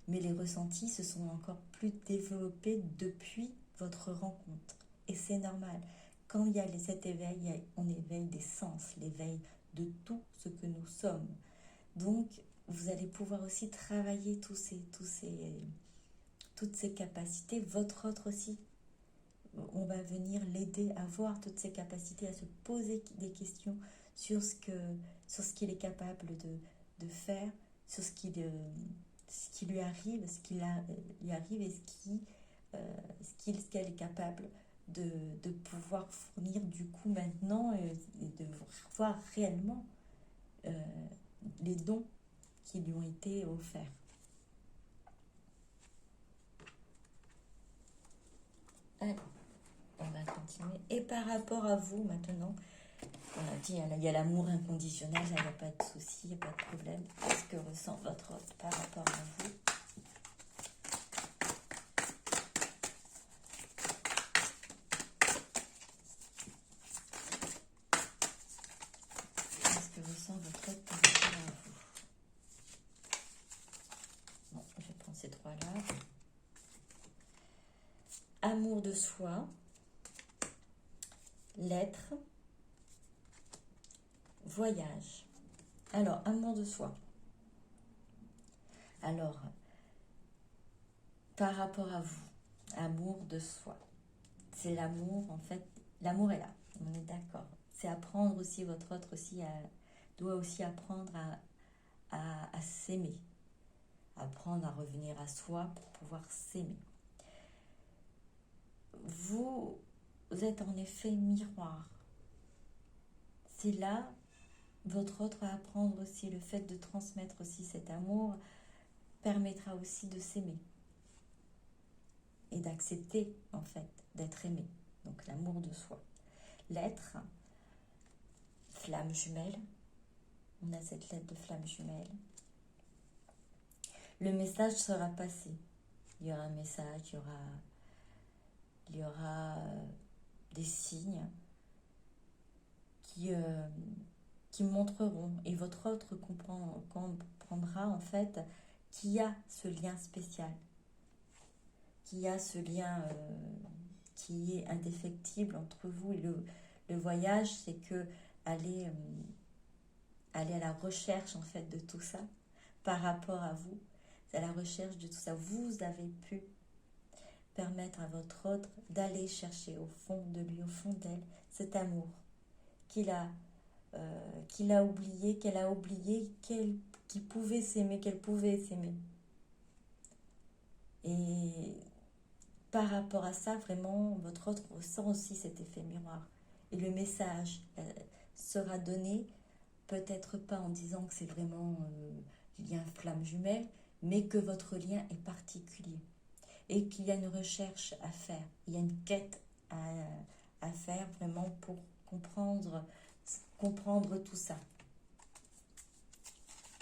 A: mais les ressentis se sont encore plus développés depuis votre rencontre. Et c'est normal. Quand il y a cet éveil, on éveille des sens, l'éveil de tout ce que nous sommes. Donc, vous allez pouvoir aussi travailler toutes ces capacités, votre autre aussi. On va venir l'aider à voir toutes ses capacités, à se poser des questions sur ce qu'il est capable de faire, sur ce qui lui arrive, lui arrive et ce qu'elle est capable de pouvoir fournir du coup maintenant et de voir réellement euh, les dons qui lui ont été offerts. Alors, on va continuer. Et par rapport à vous maintenant, on a dit, il y a l'amour inconditionnel, il n'y a pas de souci, il n'y a pas de problème. Qu'est-ce que ressent votre autre par rapport à vous? Qu'est-ce que ressent votre autre par rapport à vous? Bon, je vais prendre ces trois-là. Amour de soi, l'être, voyage. Alors, amour de soi. Alors, par rapport à vous, amour de soi. C'est l'amour, en fait, l'amour est là, on est d'accord. C'est apprendre aussi, votre autre aussi doit aussi apprendre à s'aimer. Apprendre à revenir à soi pour pouvoir s'aimer. Vous êtes en effet miroir. C'est là, votre autre va apprendre aussi, le fait de transmettre aussi cet amour permettra aussi de s'aimer et d'accepter en fait d'être aimé. Donc l'amour de soi. L'être, flamme jumelle. On a cette lettre de flamme jumelle. Le message sera passé. Il y aura un message, il y aura des signes qui montreront, et votre autre comprendra en fait qu'il y a ce lien spécial, qu'il y a ce lien qui est indéfectible entre vous. Et le voyage, c'est que aller à la recherche en fait de tout ça par rapport à vous, à la recherche de tout ça. Vous avez pu permettre à votre autre d'aller chercher au fond de lui, au fond d'elle, cet amour qu'il a oublié, qu'elle a oublié, qu'il pouvait s'aimer, qu'elle pouvait s'aimer. Et par rapport à ça, vraiment, votre autre ressent aussi cet effet miroir. Et le message sera donné, peut-être pas en disant que c'est vraiment lien flamme jumelle, mais que votre lien est particulier. Et qu'il y a une recherche à faire, il y a une quête à faire vraiment pour comprendre tout ça.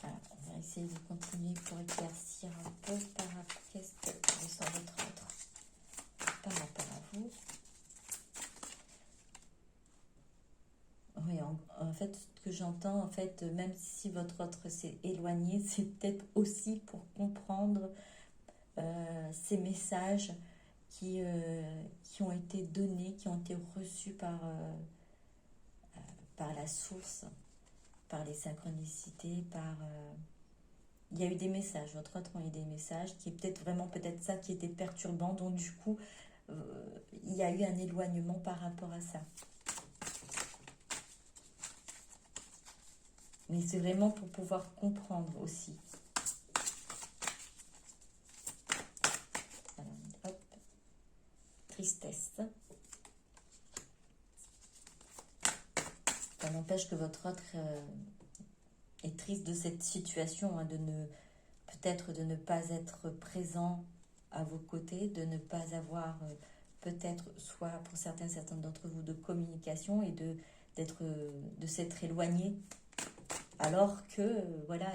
A: Alors, on va essayer de continuer pour éclaircir un peu par rapport à qu'est-ce que ressent votre autre par rapport à vous. Oui, en fait, ce que j'entends, en fait, même si votre autre s'est éloigné, c'est peut-être aussi pour comprendre ces messages qui ont été donnés, qui ont été reçus par la source, par les synchronicités, il y a eu des messages, votre autre a eu des messages, qui est peut-être vraiment peut-être ça qui était perturbant, donc du coup, il y a eu un éloignement par rapport à ça. Mais c'est vraiment pour pouvoir comprendre aussi. Alors, hop, tristesse. Ça n'empêche que votre autre est triste de cette situation, hein, peut-être de ne pas être présent à vos côtés, de ne pas avoir peut-être, soit pour certains d'entre vous, de communication et de s'être éloigné, alors que voilà,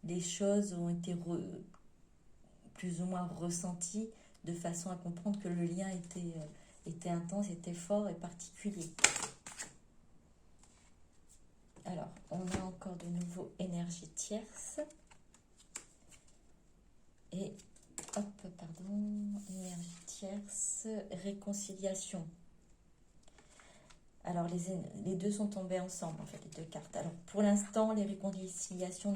A: les choses ont été plus ou moins ressenties de façon à comprendre que le lien était intense, était fort et particulier. Alors, on a encore de nouveau énergie tierce. Et, hop, pardon, énergie tierce, réconciliation. Alors, les deux sont tombés ensemble, en fait, les deux cartes. Alors, pour l'instant, les réconciliations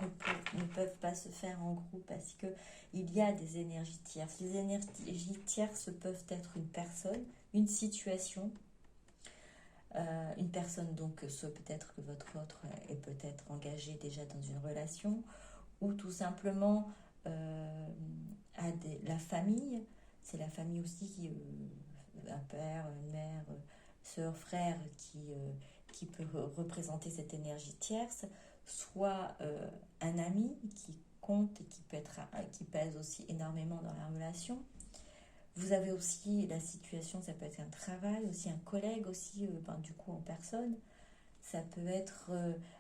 A: ne peuvent pas se faire en groupe parce qu'il y a des énergies tierces. Les énergies tierces peuvent être une personne, une situation, une personne, donc, soit peut-être que votre autre est peut-être engagé déjà dans une relation, ou tout simplement la famille. C'est la famille aussi, un père, une mère, sœur, frère, qui peut représenter cette énergie tierce, soit un ami qui compte et qui pèse aussi énormément dans la relation. Vous avez aussi la situation, ça peut être un travail, aussi un collègue, aussi du coup en personne. Ça peut être,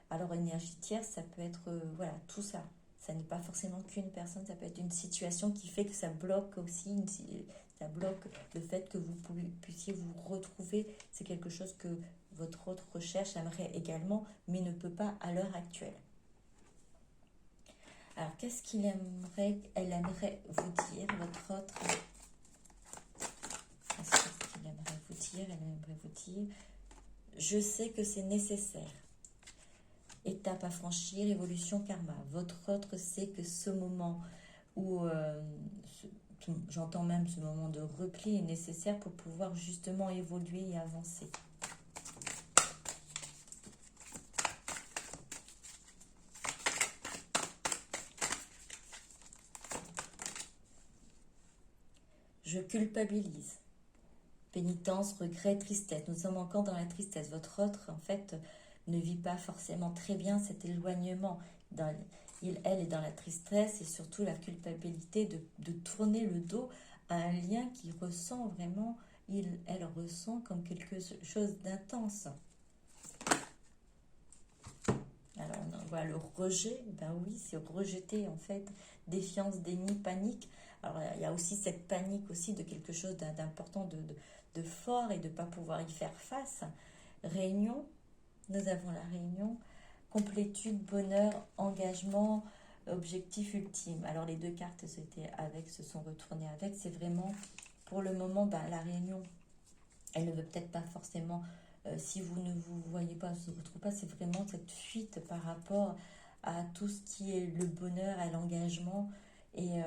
A: alors énergie tierce, ça peut être, voilà, tout ça. Ça n'est pas forcément qu'une personne, ça peut être une situation qui fait que ça bloque aussi, ça bloque le fait que vous puissiez vous retrouver. C'est quelque chose que votre autre recherche aimerait également, mais ne peut pas à l'heure actuelle. Alors, qu'est-ce elle aimerait vous dire, votre autre? Qu'est-ce qu'il aimerait vous dire? Elle aimerait vous dire, je sais que c'est nécessaire. Étape à franchir, évolution karma. Votre autre sait que ce moment où, j'entends même ce moment de repli est nécessaire pour pouvoir justement évoluer et avancer. Je culpabilise. Pénitence, regret, tristesse. Nous sommes encore dans la tristesse. Votre autre, en fait, ne vit pas forcément très bien cet éloignement. Elle est dans la tristesse et surtout la culpabilité de tourner le dos à un lien qui ressent vraiment, elle ressent comme quelque chose d'intense. Alors, on voit le rejet. Ben oui, c'est rejeter en fait. Défiance, déni, panique. Alors, il y a aussi cette panique aussi de quelque chose d'important, de fort et de ne pas pouvoir y faire face. Réunion, nous avons la réunion. Complétude, bonheur, engagement, objectif ultime. Alors, les deux cartes se sont retournées avec. C'est vraiment, pour le moment, la réunion, elle ne veut peut-être pas forcément, si vous ne vous voyez pas, ne vous retrouvez pas, c'est vraiment cette fuite par rapport à tout ce qui est le bonheur, à l'engagement. Et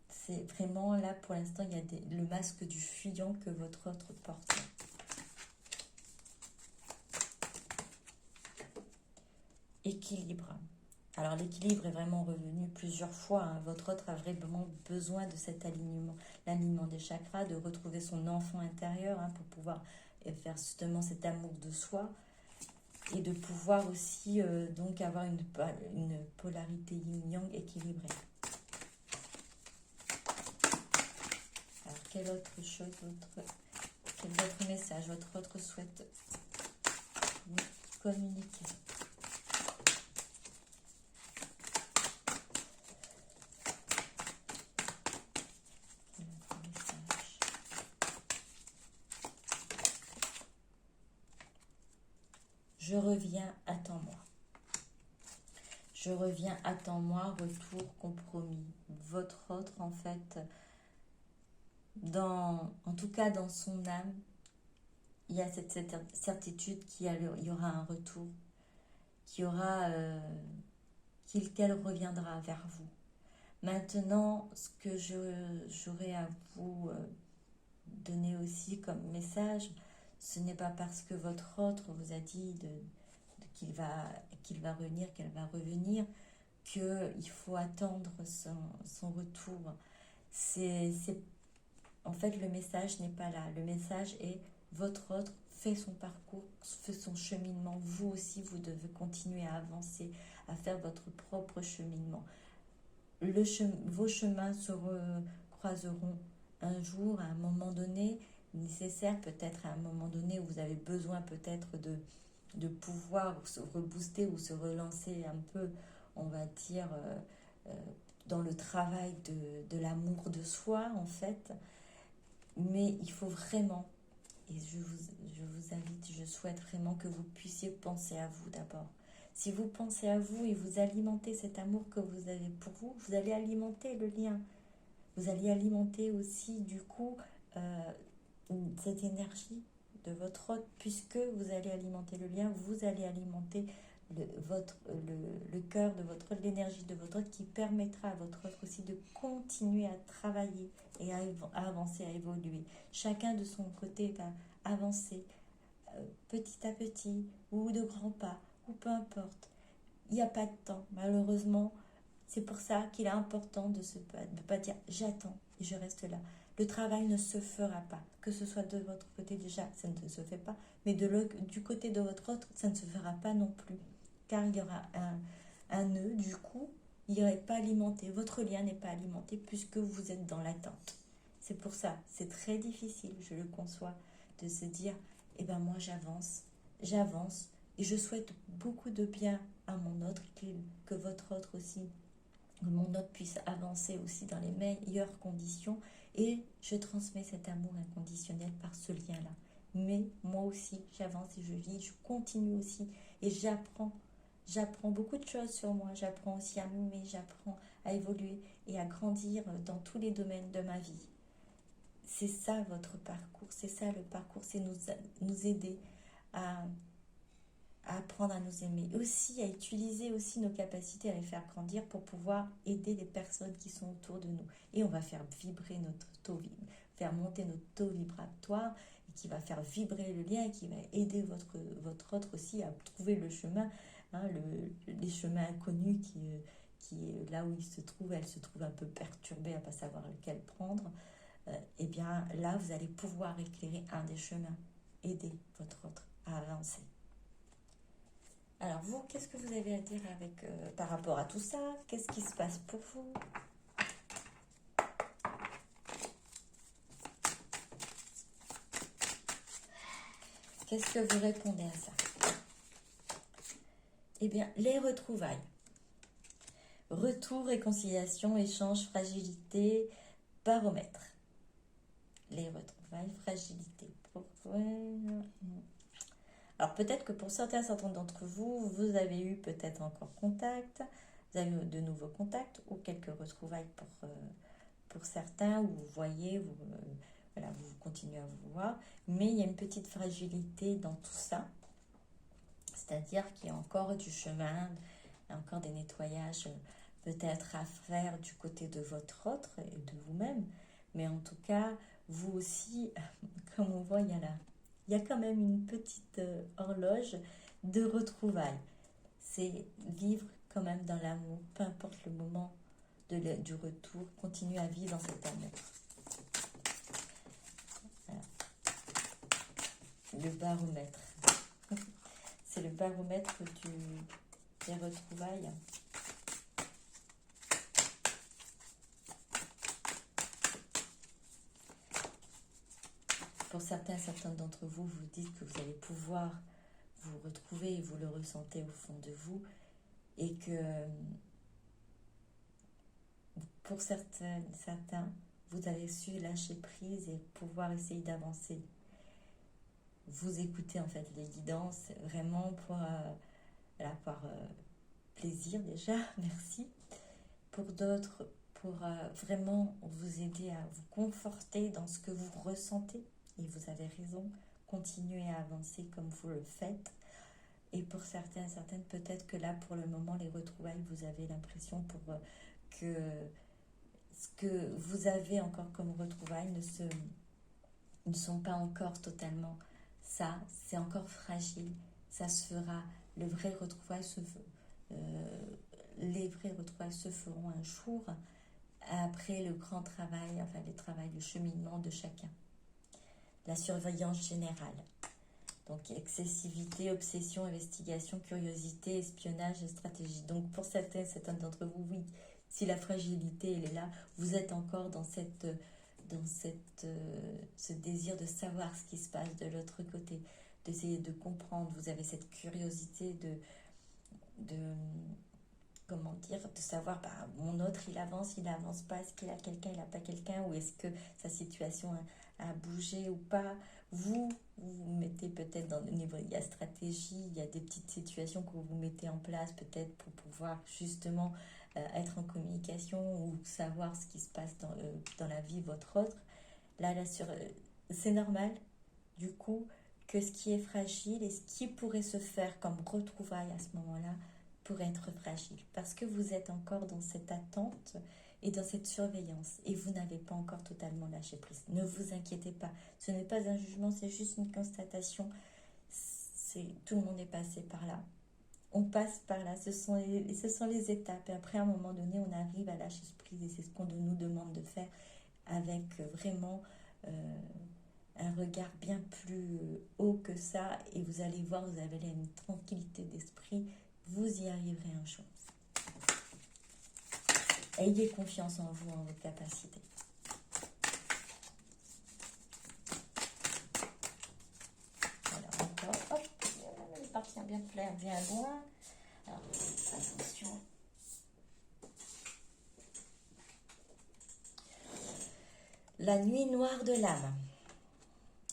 A: c'est vraiment là, pour l'instant, il y a le masque du fuyant que votre autre porte. Équilibre. Alors l'équilibre est vraiment revenu plusieurs fois. Hein. Votre autre a vraiment besoin de cet alignement, l'alignement des chakras, de retrouver son enfant intérieur pour pouvoir faire justement cet amour de soi et de pouvoir aussi donc avoir une polarité yin-yang équilibrée. Alors quelle autre chose, Quel est votre message? Votre autre souhaite vous communiquer. Quel est votre message? Je reviens, attends-moi. Je reviens, attends-moi, retour compromis. Votre autre, en fait, en tout cas dans son âme, il y a cette certitude qu'il y aura un retour, qu'elle reviendra vers vous. Maintenant, ce que j'aurais à vous donner aussi comme message, ce n'est pas parce que votre autre vous a dit qu'il va revenir, qu'elle va revenir, qu'il faut attendre son retour. En fait, le message n'est pas là. Le message est votre autre fait son parcours, fait son cheminement. Vous aussi, vous devez continuer à avancer, à faire votre propre cheminement. Vos chemins se croiseront un jour, à un moment donné, nécessaire peut-être à un moment donné où vous avez besoin peut-être de pouvoir se rebooster ou se relancer un peu, on va dire, dans le travail de l'amour de soi en fait. Mais il faut vraiment, et je vous invite, je souhaite vraiment que vous puissiez penser à vous d'abord. Si vous pensez à vous et vous alimentez cet amour que vous avez pour vous, vous allez alimenter le lien. Vous allez alimenter aussi du coup cette énergie de votre autre, puisque vous allez alimenter le lien, vous allez alimenter le cœur de votre autre, l'énergie de votre autre qui permettra à votre autre aussi de continuer à travailler et à avancer, à évoluer. Chacun de son côté va avancer petit à petit ou de grands pas, ou peu importe. Il n'y a pas de temps, malheureusement. C'est pour ça qu'il est important de ne pas dire j'attends et je reste là. Le travail ne se fera pas, que ce soit de votre côté déjà, ça ne se fait pas, mais du côté de votre autre, ça ne se fera pas non plus, car il y aura un nœud, du coup, il n'est pas alimenté, votre lien n'est pas alimenté puisque vous êtes dans l'attente. C'est pour ça, c'est très difficile, je le conçois, de se dire, eh ben moi j'avance, et je souhaite beaucoup de bien à mon autre, que votre autre aussi, que mon autre puisse avancer aussi dans les meilleures conditions, et je transmets cet amour inconditionnel par ce lien-là. Mais moi aussi, j'avance et je vis, je continue aussi, et j'apprends beaucoup de choses sur moi, j'apprends aussi à m'aimer, j'apprends à évoluer et à grandir dans tous les domaines de ma vie. C'est ça votre parcours, c'est ça le parcours, c'est nous aider à apprendre à nous aimer, aussi à utiliser aussi nos capacités à les faire grandir pour pouvoir aider les personnes qui sont autour de nous. Et on va faire vibrer notre taux, faire monter notre taux vibratoire, et qui va faire vibrer le lien et qui va aider votre autre aussi à trouver le chemin, hein, les chemins inconnus qui là où elle se trouve un peu perturbée à ne pas savoir lequel prendre. Et bien là, vous allez pouvoir éclairer un des chemins, aider votre autre à avancer. Alors vous, qu'est-ce que vous avez à dire par rapport à tout ça? Qu'est-ce qui se passe pour vous? Qu'est-ce que vous répondez à ça? Eh bien, les retrouvailles. Retour, réconciliation, échange, fragilité, baromètre. Les retrouvailles, fragilité. Alors peut-être que pour certains d'entre vous, vous avez eu peut-être encore contact, vous avez eu de nouveaux contacts ou quelques retrouvailles pour certains, où vous voyez, voilà, vous continuez à vous voir, mais il y a une petite fragilité dans tout ça, c'est-à-dire qu'il y a encore du chemin, il y a encore des nettoyages peut-être à faire du côté de votre autre et de vous-même, mais en tout cas, vous aussi, comme on voit, il y a quand même une petite horloge de retrouvailles. C'est vivre quand même dans l'amour, peu importe le moment du retour, continuer à vivre dans cet amour. Voilà. Le baromètre. C'est le baromètre des retrouvailles. pour certains d'entre vous, vous dites que vous allez pouvoir vous retrouver et vous le ressentez au fond de vous. Et que pour certains, vous avez su lâcher prise et pouvoir essayer d'avancer. Vous écoutez en fait les guidances vraiment par plaisir déjà, merci. Pour d'autres, pour vraiment vous aider à vous conforter dans ce que vous ressentez. Et vous avez raison, continuez à avancer comme vous le faites. Et pour certaines, peut-être que là, pour le moment, les retrouvailles, vous avez l'impression que ce que vous avez encore comme retrouvailles ne sont pas encore totalement ça. C'est encore fragile. Ça se fera. Les vraies retrouvailles se feront un jour après le grand travail, enfin le travail, le cheminement de chacun. La surveillance générale. Donc, excessivité, obsession, investigation, curiosité, espionnage et stratégie. Donc, pour certains d'entre vous, oui, si la fragilité, elle est là, vous êtes encore dans ce désir de savoir ce qui se passe de l'autre côté, d'essayer de comprendre. Vous avez cette curiosité comment dire, de savoir, mon autre, il avance pas, est-ce qu'il a quelqu'un, il n'a pas quelqu'un, ou est-ce que sa situation a bougé ou pas. Vous mettez peut-être dans le niveau, il y a stratégie, il y a des petites situations que vous mettez en place peut-être pour pouvoir justement être en communication ou savoir ce qui se passe dans la vie de votre autre. Là c'est normal, du coup, que ce qui est fragile et ce qui pourrait se faire comme retrouvailles à ce moment-là pourrait être fragile, parce que vous êtes encore dans cette attente et dans cette surveillance, et vous n'avez pas encore totalement lâché prise. Ne vous inquiétez pas, ce n'est pas un jugement, c'est juste une constatation. Tout le monde est passé par là. On passe par là, ce sont les étapes, et après à un moment donné, on arrive à lâcher prise, et c'est ce qu'on nous demande de faire avec vraiment un regard bien plus haut que ça, et vous allez voir, vous avez là une tranquillité d'esprit. Vous y arriverez un jour. Ayez confiance en vous, en vos capacités. Alors encore, hop, on est parti bien clair, bien loin. Alors, attention. La nuit noire de l'âme.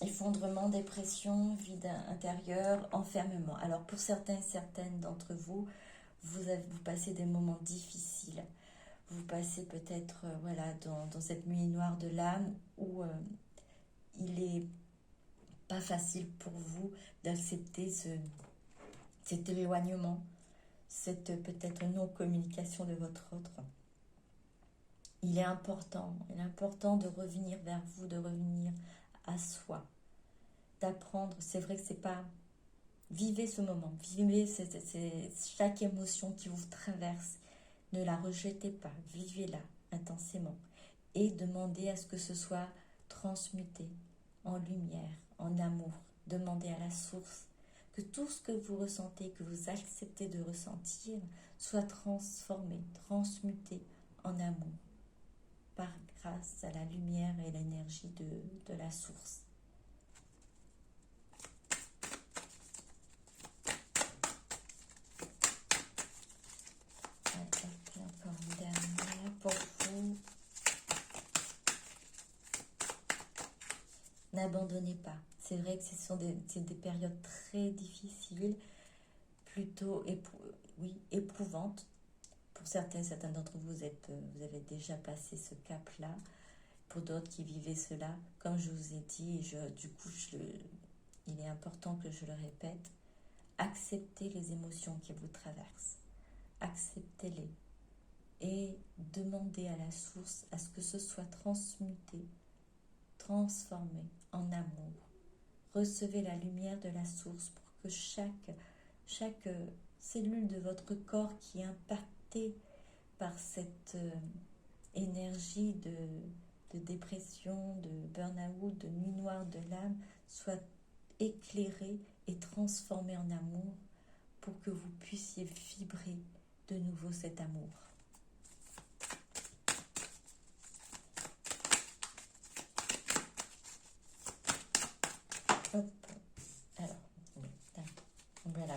A: Effondrement, dépression, vide intérieur, enfermement. Alors pour certaines d'entre vous, vous passez des moments difficiles. Vous passez peut-être dans cette nuit noire de l'âme où il n'est pas facile pour vous d'accepter cet éloignement, cette peut-être non-communication de votre autre. Il est important de revenir vers vous, de revenir à soi, d'apprendre. C'est vrai que c'est pas... Vivez ce moment, vivez chaque émotion qui vous traverse. Ne la rejetez pas, vivez-la intensément et demandez à ce que ce soit transmuté en lumière, en amour. Demandez à la source que tout ce que vous ressentez, que vous acceptez de ressentir, soit transformé, transmuté en amour, grâce à la lumière et l'énergie de la source. Encore une dernière pour vous. N'abandonnez pas. C'est vrai que ce sont des périodes très difficiles, plutôt éprouvantes. Pour certains d'entre vous, vous avez déjà passé ce cap-là. Pour d'autres qui vivaient cela, comme je vous ai dit, il est important que je le répète, acceptez les émotions qui vous traversent. Acceptez-les et demandez à la source à ce que ce soit transmuté, transformé en amour. Recevez la lumière de la source pour que chaque cellule de votre corps qui est impactée par cette énergie de dépression, de burn-out, de nuit noire de l'âme soit éclairée et transformée en amour pour que vous puissiez vibrer de nouveau cet amour.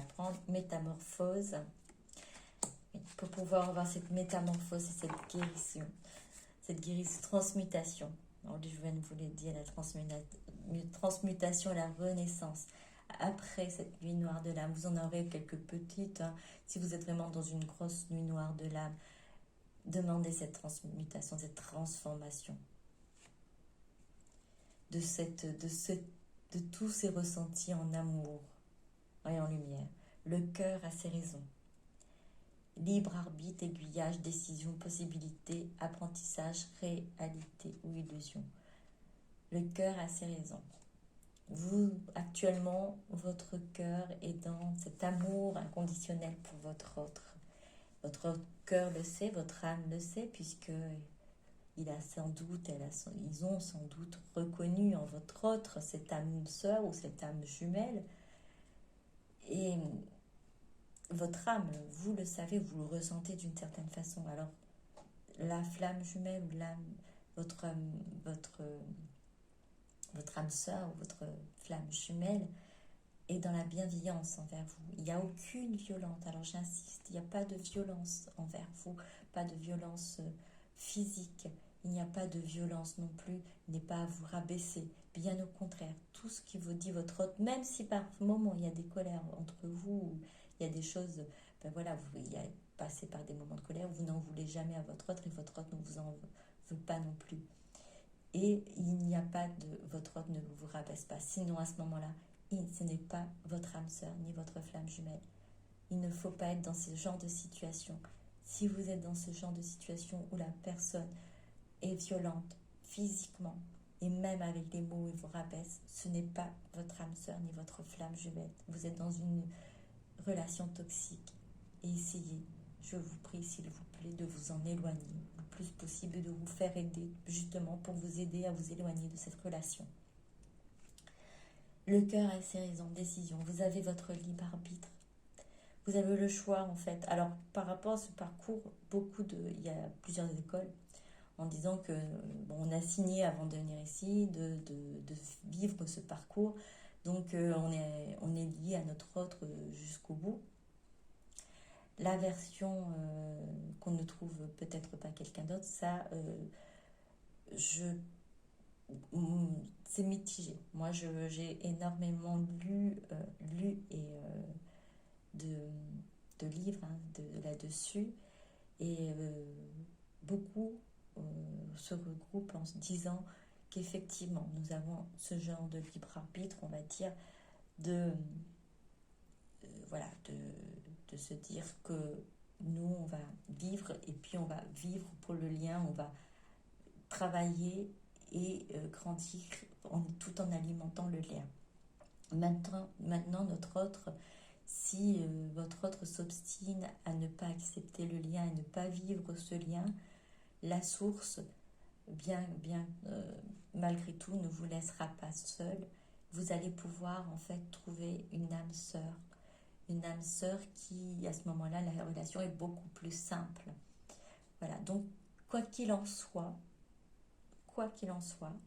A: prendre métamorphose. Pour pouvoir avoir cette métamorphose et cette guérison, transmutation. Alors, je viens de vous le dire, la transmutation, la renaissance. Après cette nuit noire de l'âme, vous en aurez quelques petites. Hein. Si vous êtes vraiment dans une grosse nuit noire de l'âme, demandez cette transmutation, cette transformation de tous ces ressentis en amour et en lumière. Le cœur a ses raisons. Libre arbitre, aiguillage, décision, possibilité, apprentissage, réalité ou illusion. Le cœur a ses raisons. Vous, actuellement, votre cœur est dans cet amour inconditionnel pour votre autre. Votre cœur le sait, votre âme le sait, puisque ils ont sans doute reconnu en votre autre cette âme sœur ou cette âme jumelle. Et votre âme, vous le savez, vous le ressentez d'une certaine façon. Alors, la flamme jumelle ou votre âme sœur ou votre flamme jumelle est dans la bienveillance envers vous. Il n'y a aucune violence. Alors, j'insiste, il n'y a pas de violence envers vous, pas de violence physique. Il n'y a pas de violence non plus, il n'est pas à vous rabaisser. Bien au contraire, tout ce qui vous dit votre autre, même si par moments il y a des colères entre vous, il y a des choses, ben voilà, vous y avez passé par des moments de colère, vous n'en voulez jamais à votre autre et votre autre ne vous en veut pas non plus. Et il n'y a pas votre autre ne vous rabaisse pas. Sinon à ce moment-là, ce n'est pas votre âme sœur ni votre flamme jumelle. Il ne faut pas être dans ce genre de situation. Si vous êtes dans ce genre de situation où la personne est violente physiquement et même avec les mots, il vous rabaisse, ce n'est pas votre âme sœur ni votre flamme jumelle. Vous êtes dans une relation toxique et essayez, je vous prie s'il vous plaît, de vous en éloigner le plus possible et de vous faire aider justement pour vous aider à vous éloigner de cette relation. Le cœur a ses raisons de décision. Vous avez votre libre arbitre. Vous avez le choix en fait. Alors par rapport à ce parcours, il y a plusieurs écoles en disant que on a signé avant de venir ici de vivre ce parcours. Donc on est lié à notre autre jusqu'au bout. La version qu'on ne trouve peut-être pas quelqu'un d'autre, ça, c'est mitigé. Moi, j'ai énormément lu et de livres là-dessus. Et beaucoup se regroupent en se disant qu'effectivement, nous avons ce genre de libre arbitre, on va dire, de se dire que nous, on va vivre et puis on va vivre pour le lien, on va travailler et grandir tout en alimentant le lien. Maintenant, notre autre, si votre autre s'obstine à ne pas accepter le lien, à ne pas vivre ce lien, la source, malgré tout, ne vous laissera pas seul. Vous allez pouvoir en fait trouver une âme sœur qui, à ce moment-là, la relation est beaucoup plus simple. Voilà, donc quoi qu'il en soit,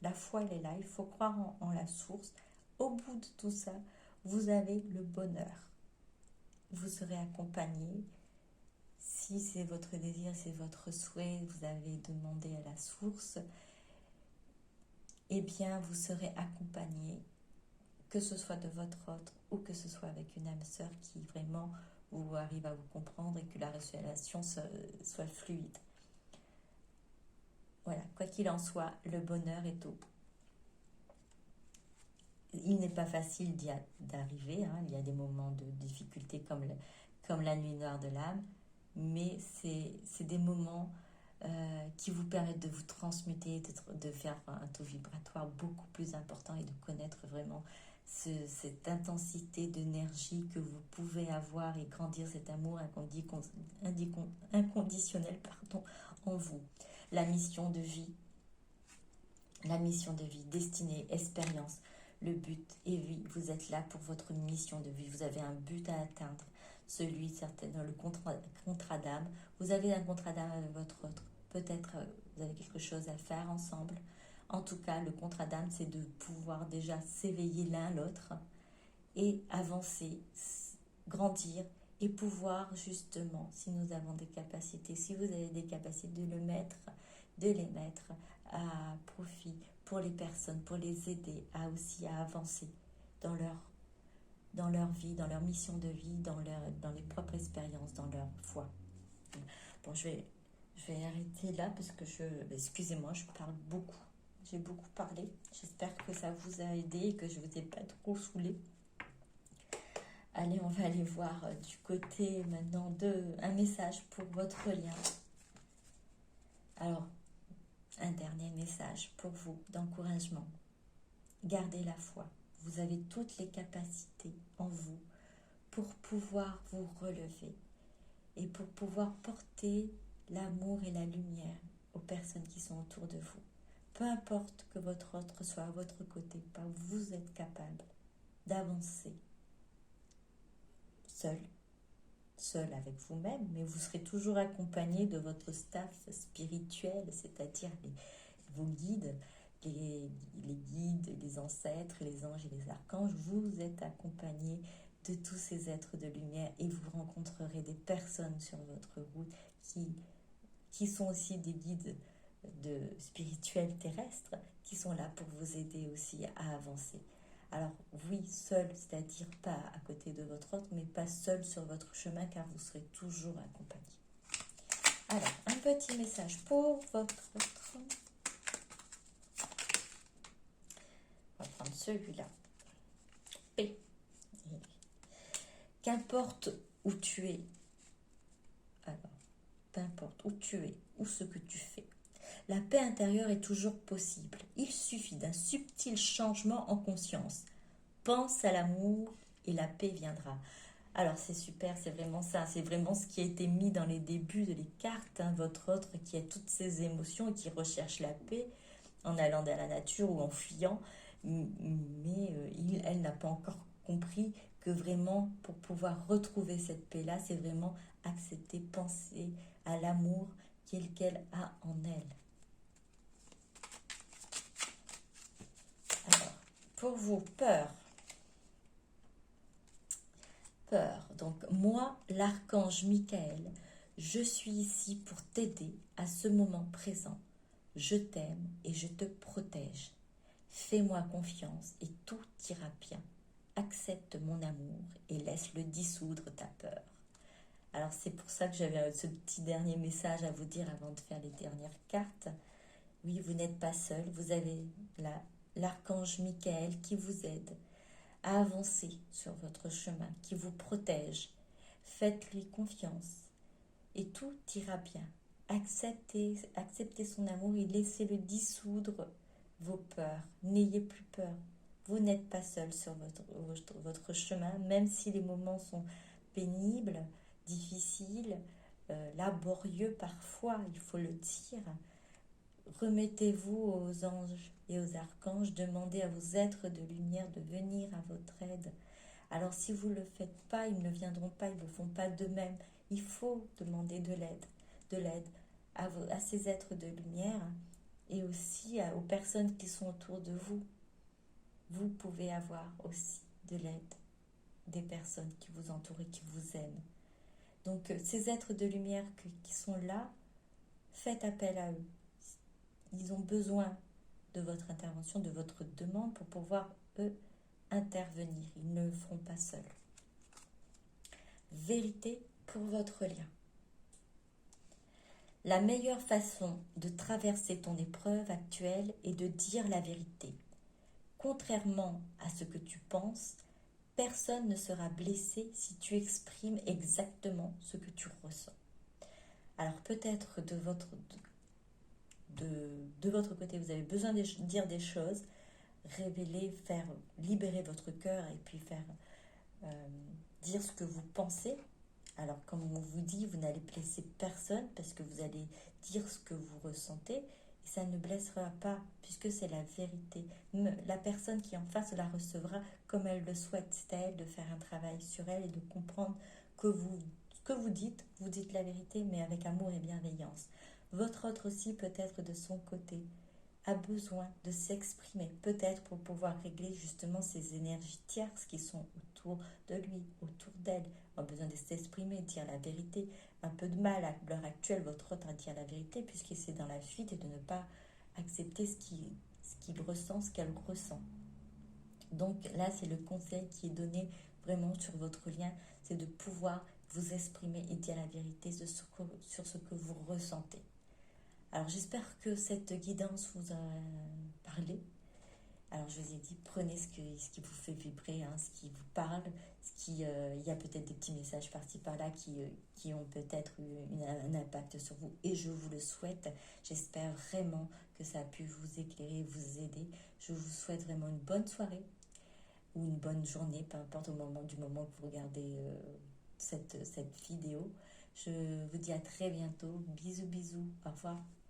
A: la foi elle est là, il faut croire en la source. Au bout de tout ça, vous avez le bonheur. Vous serez accompagné. Si c'est votre désir, c'est votre souhait, vous avez demandé à la source, eh bien vous serez accompagné, que ce soit de votre autre ou que ce soit avec une âme sœur qui vraiment vous arrive à vous comprendre et que la relation soit fluide. Voilà, quoi qu'il en soit, le bonheur est au bout. Il n'est pas facile d'arriver, hein. Il y a des moments de difficulté comme la nuit noire de l'âme, mais c'est des moments qui vous permettent de vous transmuter, de faire un taux vibratoire beaucoup plus important et de connaître vraiment cette intensité d'énergie que vous pouvez avoir et grandir cet amour inconditionnel en vous. La mission de vie, destinée, expérience, le but est vie. Vous êtes là pour votre mission de vie. Vous avez un but à atteindre, celui certainement le contrat d'âme. Vous avez un contrat d'âme avec votre autre. Peut-être vous avez quelque chose à faire ensemble. En tout cas, le contrat d'âme, c'est de pouvoir déjà s'éveiller l'un l'autre et avancer grandir et pouvoir justement, si nous avons des capacités, si vous avez des capacités, de les mettre à profit pour les personnes, pour les aider à aussi à avancer dans leur vie, dans leur mission de vie, dans les propres expériences, dans leur foi. Bon, je vais arrêter là parce que excusez-moi, je parle beaucoup. J'ai beaucoup parlé. J'espère que ça vous a aidé et que je ne vous ai pas trop saoulé. Allez, on va aller voir du côté maintenant un message pour votre lien. Alors, un dernier message pour vous d'encouragement. Gardez la foi. Vous avez toutes les capacités en vous pour pouvoir vous relever et pour pouvoir porter l'amour et la lumière aux personnes qui sont autour de vous. Peu importe que votre autre soit à votre côté ou pas, vous êtes capable d'avancer seul avec vous-même, mais vous serez toujours accompagné de votre staff spirituel, c'est-à-dire vos guides, les guides, les ancêtres, les anges et les archanges. Vous êtes accompagné de tous ces êtres de lumière et vous rencontrerez des personnes sur votre route qui sont aussi des guides spirituels terrestres qui sont là pour vous aider aussi à avancer. Alors oui, seul, c'est-à-dire pas à côté de votre autre, mais pas seul sur votre chemin car vous serez toujours accompagné. Alors, un petit message pour votre autre. On va prendre celui-là. P. Qu'importe où tu es, alors, peu importe où tu es, ou ce que tu fais, la paix intérieure est toujours possible. Il suffit d'un subtil changement en conscience. Pense à l'amour et la paix viendra. Alors c'est super, c'est vraiment ça, c'est vraiment ce qui a été mis dans les débuts de les cartes, hein, votre autre qui a toutes ses émotions et qui recherche la paix en allant dans la nature ou en fuyant, mais elle n'a pas encore compris que vraiment pour pouvoir retrouver cette paix-là, c'est vraiment accepter, penser à l'amour qu'elle a en elle. Alors, pour vous, peur. Donc, moi, l'archange Michael, je suis ici pour t'aider à ce moment présent. Je t'aime et je te protège. Fais-moi confiance et tout ira bien. Accepte mon amour et laisse-le dissoudre ta peur. Alors, c'est pour ça que j'avais ce petit dernier message à vous dire avant de faire les dernières cartes. Oui, vous n'êtes pas seul, vous avez l'archange Michael qui vous aide à avancer sur votre chemin, qui vous protège. Faites-lui confiance et tout ira bien. Acceptez son amour et laissez-le dissoudre vos peurs. N'ayez plus peur. Vous n'êtes pas seul sur votre chemin, même si les moments sont pénibles, difficiles, laborieux parfois, il faut le dire. Remettez-vous aux anges et aux archanges, demandez à vos êtres de lumière de venir à votre aide. Alors si vous ne le faites pas, ils ne viendront pas, ils ne le font pas d'eux-mêmes. Il faut demander de l'aide à ces êtres de lumière et aussi aux personnes qui sont autour de vous. Vous pouvez avoir aussi de l'aide des personnes qui vous entourent et qui vous aiment. Donc ces êtres de lumière qui sont là, faites appel à eux. Ils ont besoin de votre intervention, de votre demande pour pouvoir, eux, intervenir. Ils ne le feront pas seuls. Vérité pour votre lien. La meilleure façon de traverser ton épreuve actuelle est de dire la vérité. Contrairement à ce que tu penses, personne ne sera blessé si tu exprimes exactement ce que tu ressens. Alors peut-être de votre côté, vous avez besoin de dire des choses, révéler, faire libérer votre cœur et puis faire dire ce que vous pensez. Alors comme on vous dit, vous n'allez blesser personne parce que vous allez dire ce que vous ressentez et ça ne blessera pas puisque c'est la vérité. La personne qui est en face la recevra comme elle le souhaite. C'est à elle de faire un travail sur elle et de comprendre que ce que vous dites la vérité mais avec amour et bienveillance. Votre autre aussi peut-être de son côté a besoin de s'exprimer, peut-être pour pouvoir régler justement ces énergies tierces qui sont autour de lui, autour d'elle, ont besoin de s'exprimer, de dire la vérité, un peu de mal à l'heure actuelle, votre autre à dire la vérité, puisque c'est dans la fuite et de ne pas accepter ce qu'il ressent, ce qu'elle ressent. Donc là, c'est le conseil qui est donné vraiment sur votre lien, c'est de pouvoir vous exprimer et dire la vérité sur ce que vous ressentez. Alors j'espère que cette guidance vous a parlé. Alors je vous ai dit, prenez ce qui vous fait vibrer, hein, ce qui vous parle, il y a peut-être des petits messages par-ci par-là qui ont peut-être eu un impact sur vous et je vous le souhaite. J'espère vraiment que ça a pu vous éclairer, vous aider. Je vous souhaite vraiment une bonne soirée ou une bonne journée, peu importe du moment que vous regardez cette vidéo. Je vous dis à très bientôt. Bisous, bisous. Au revoir.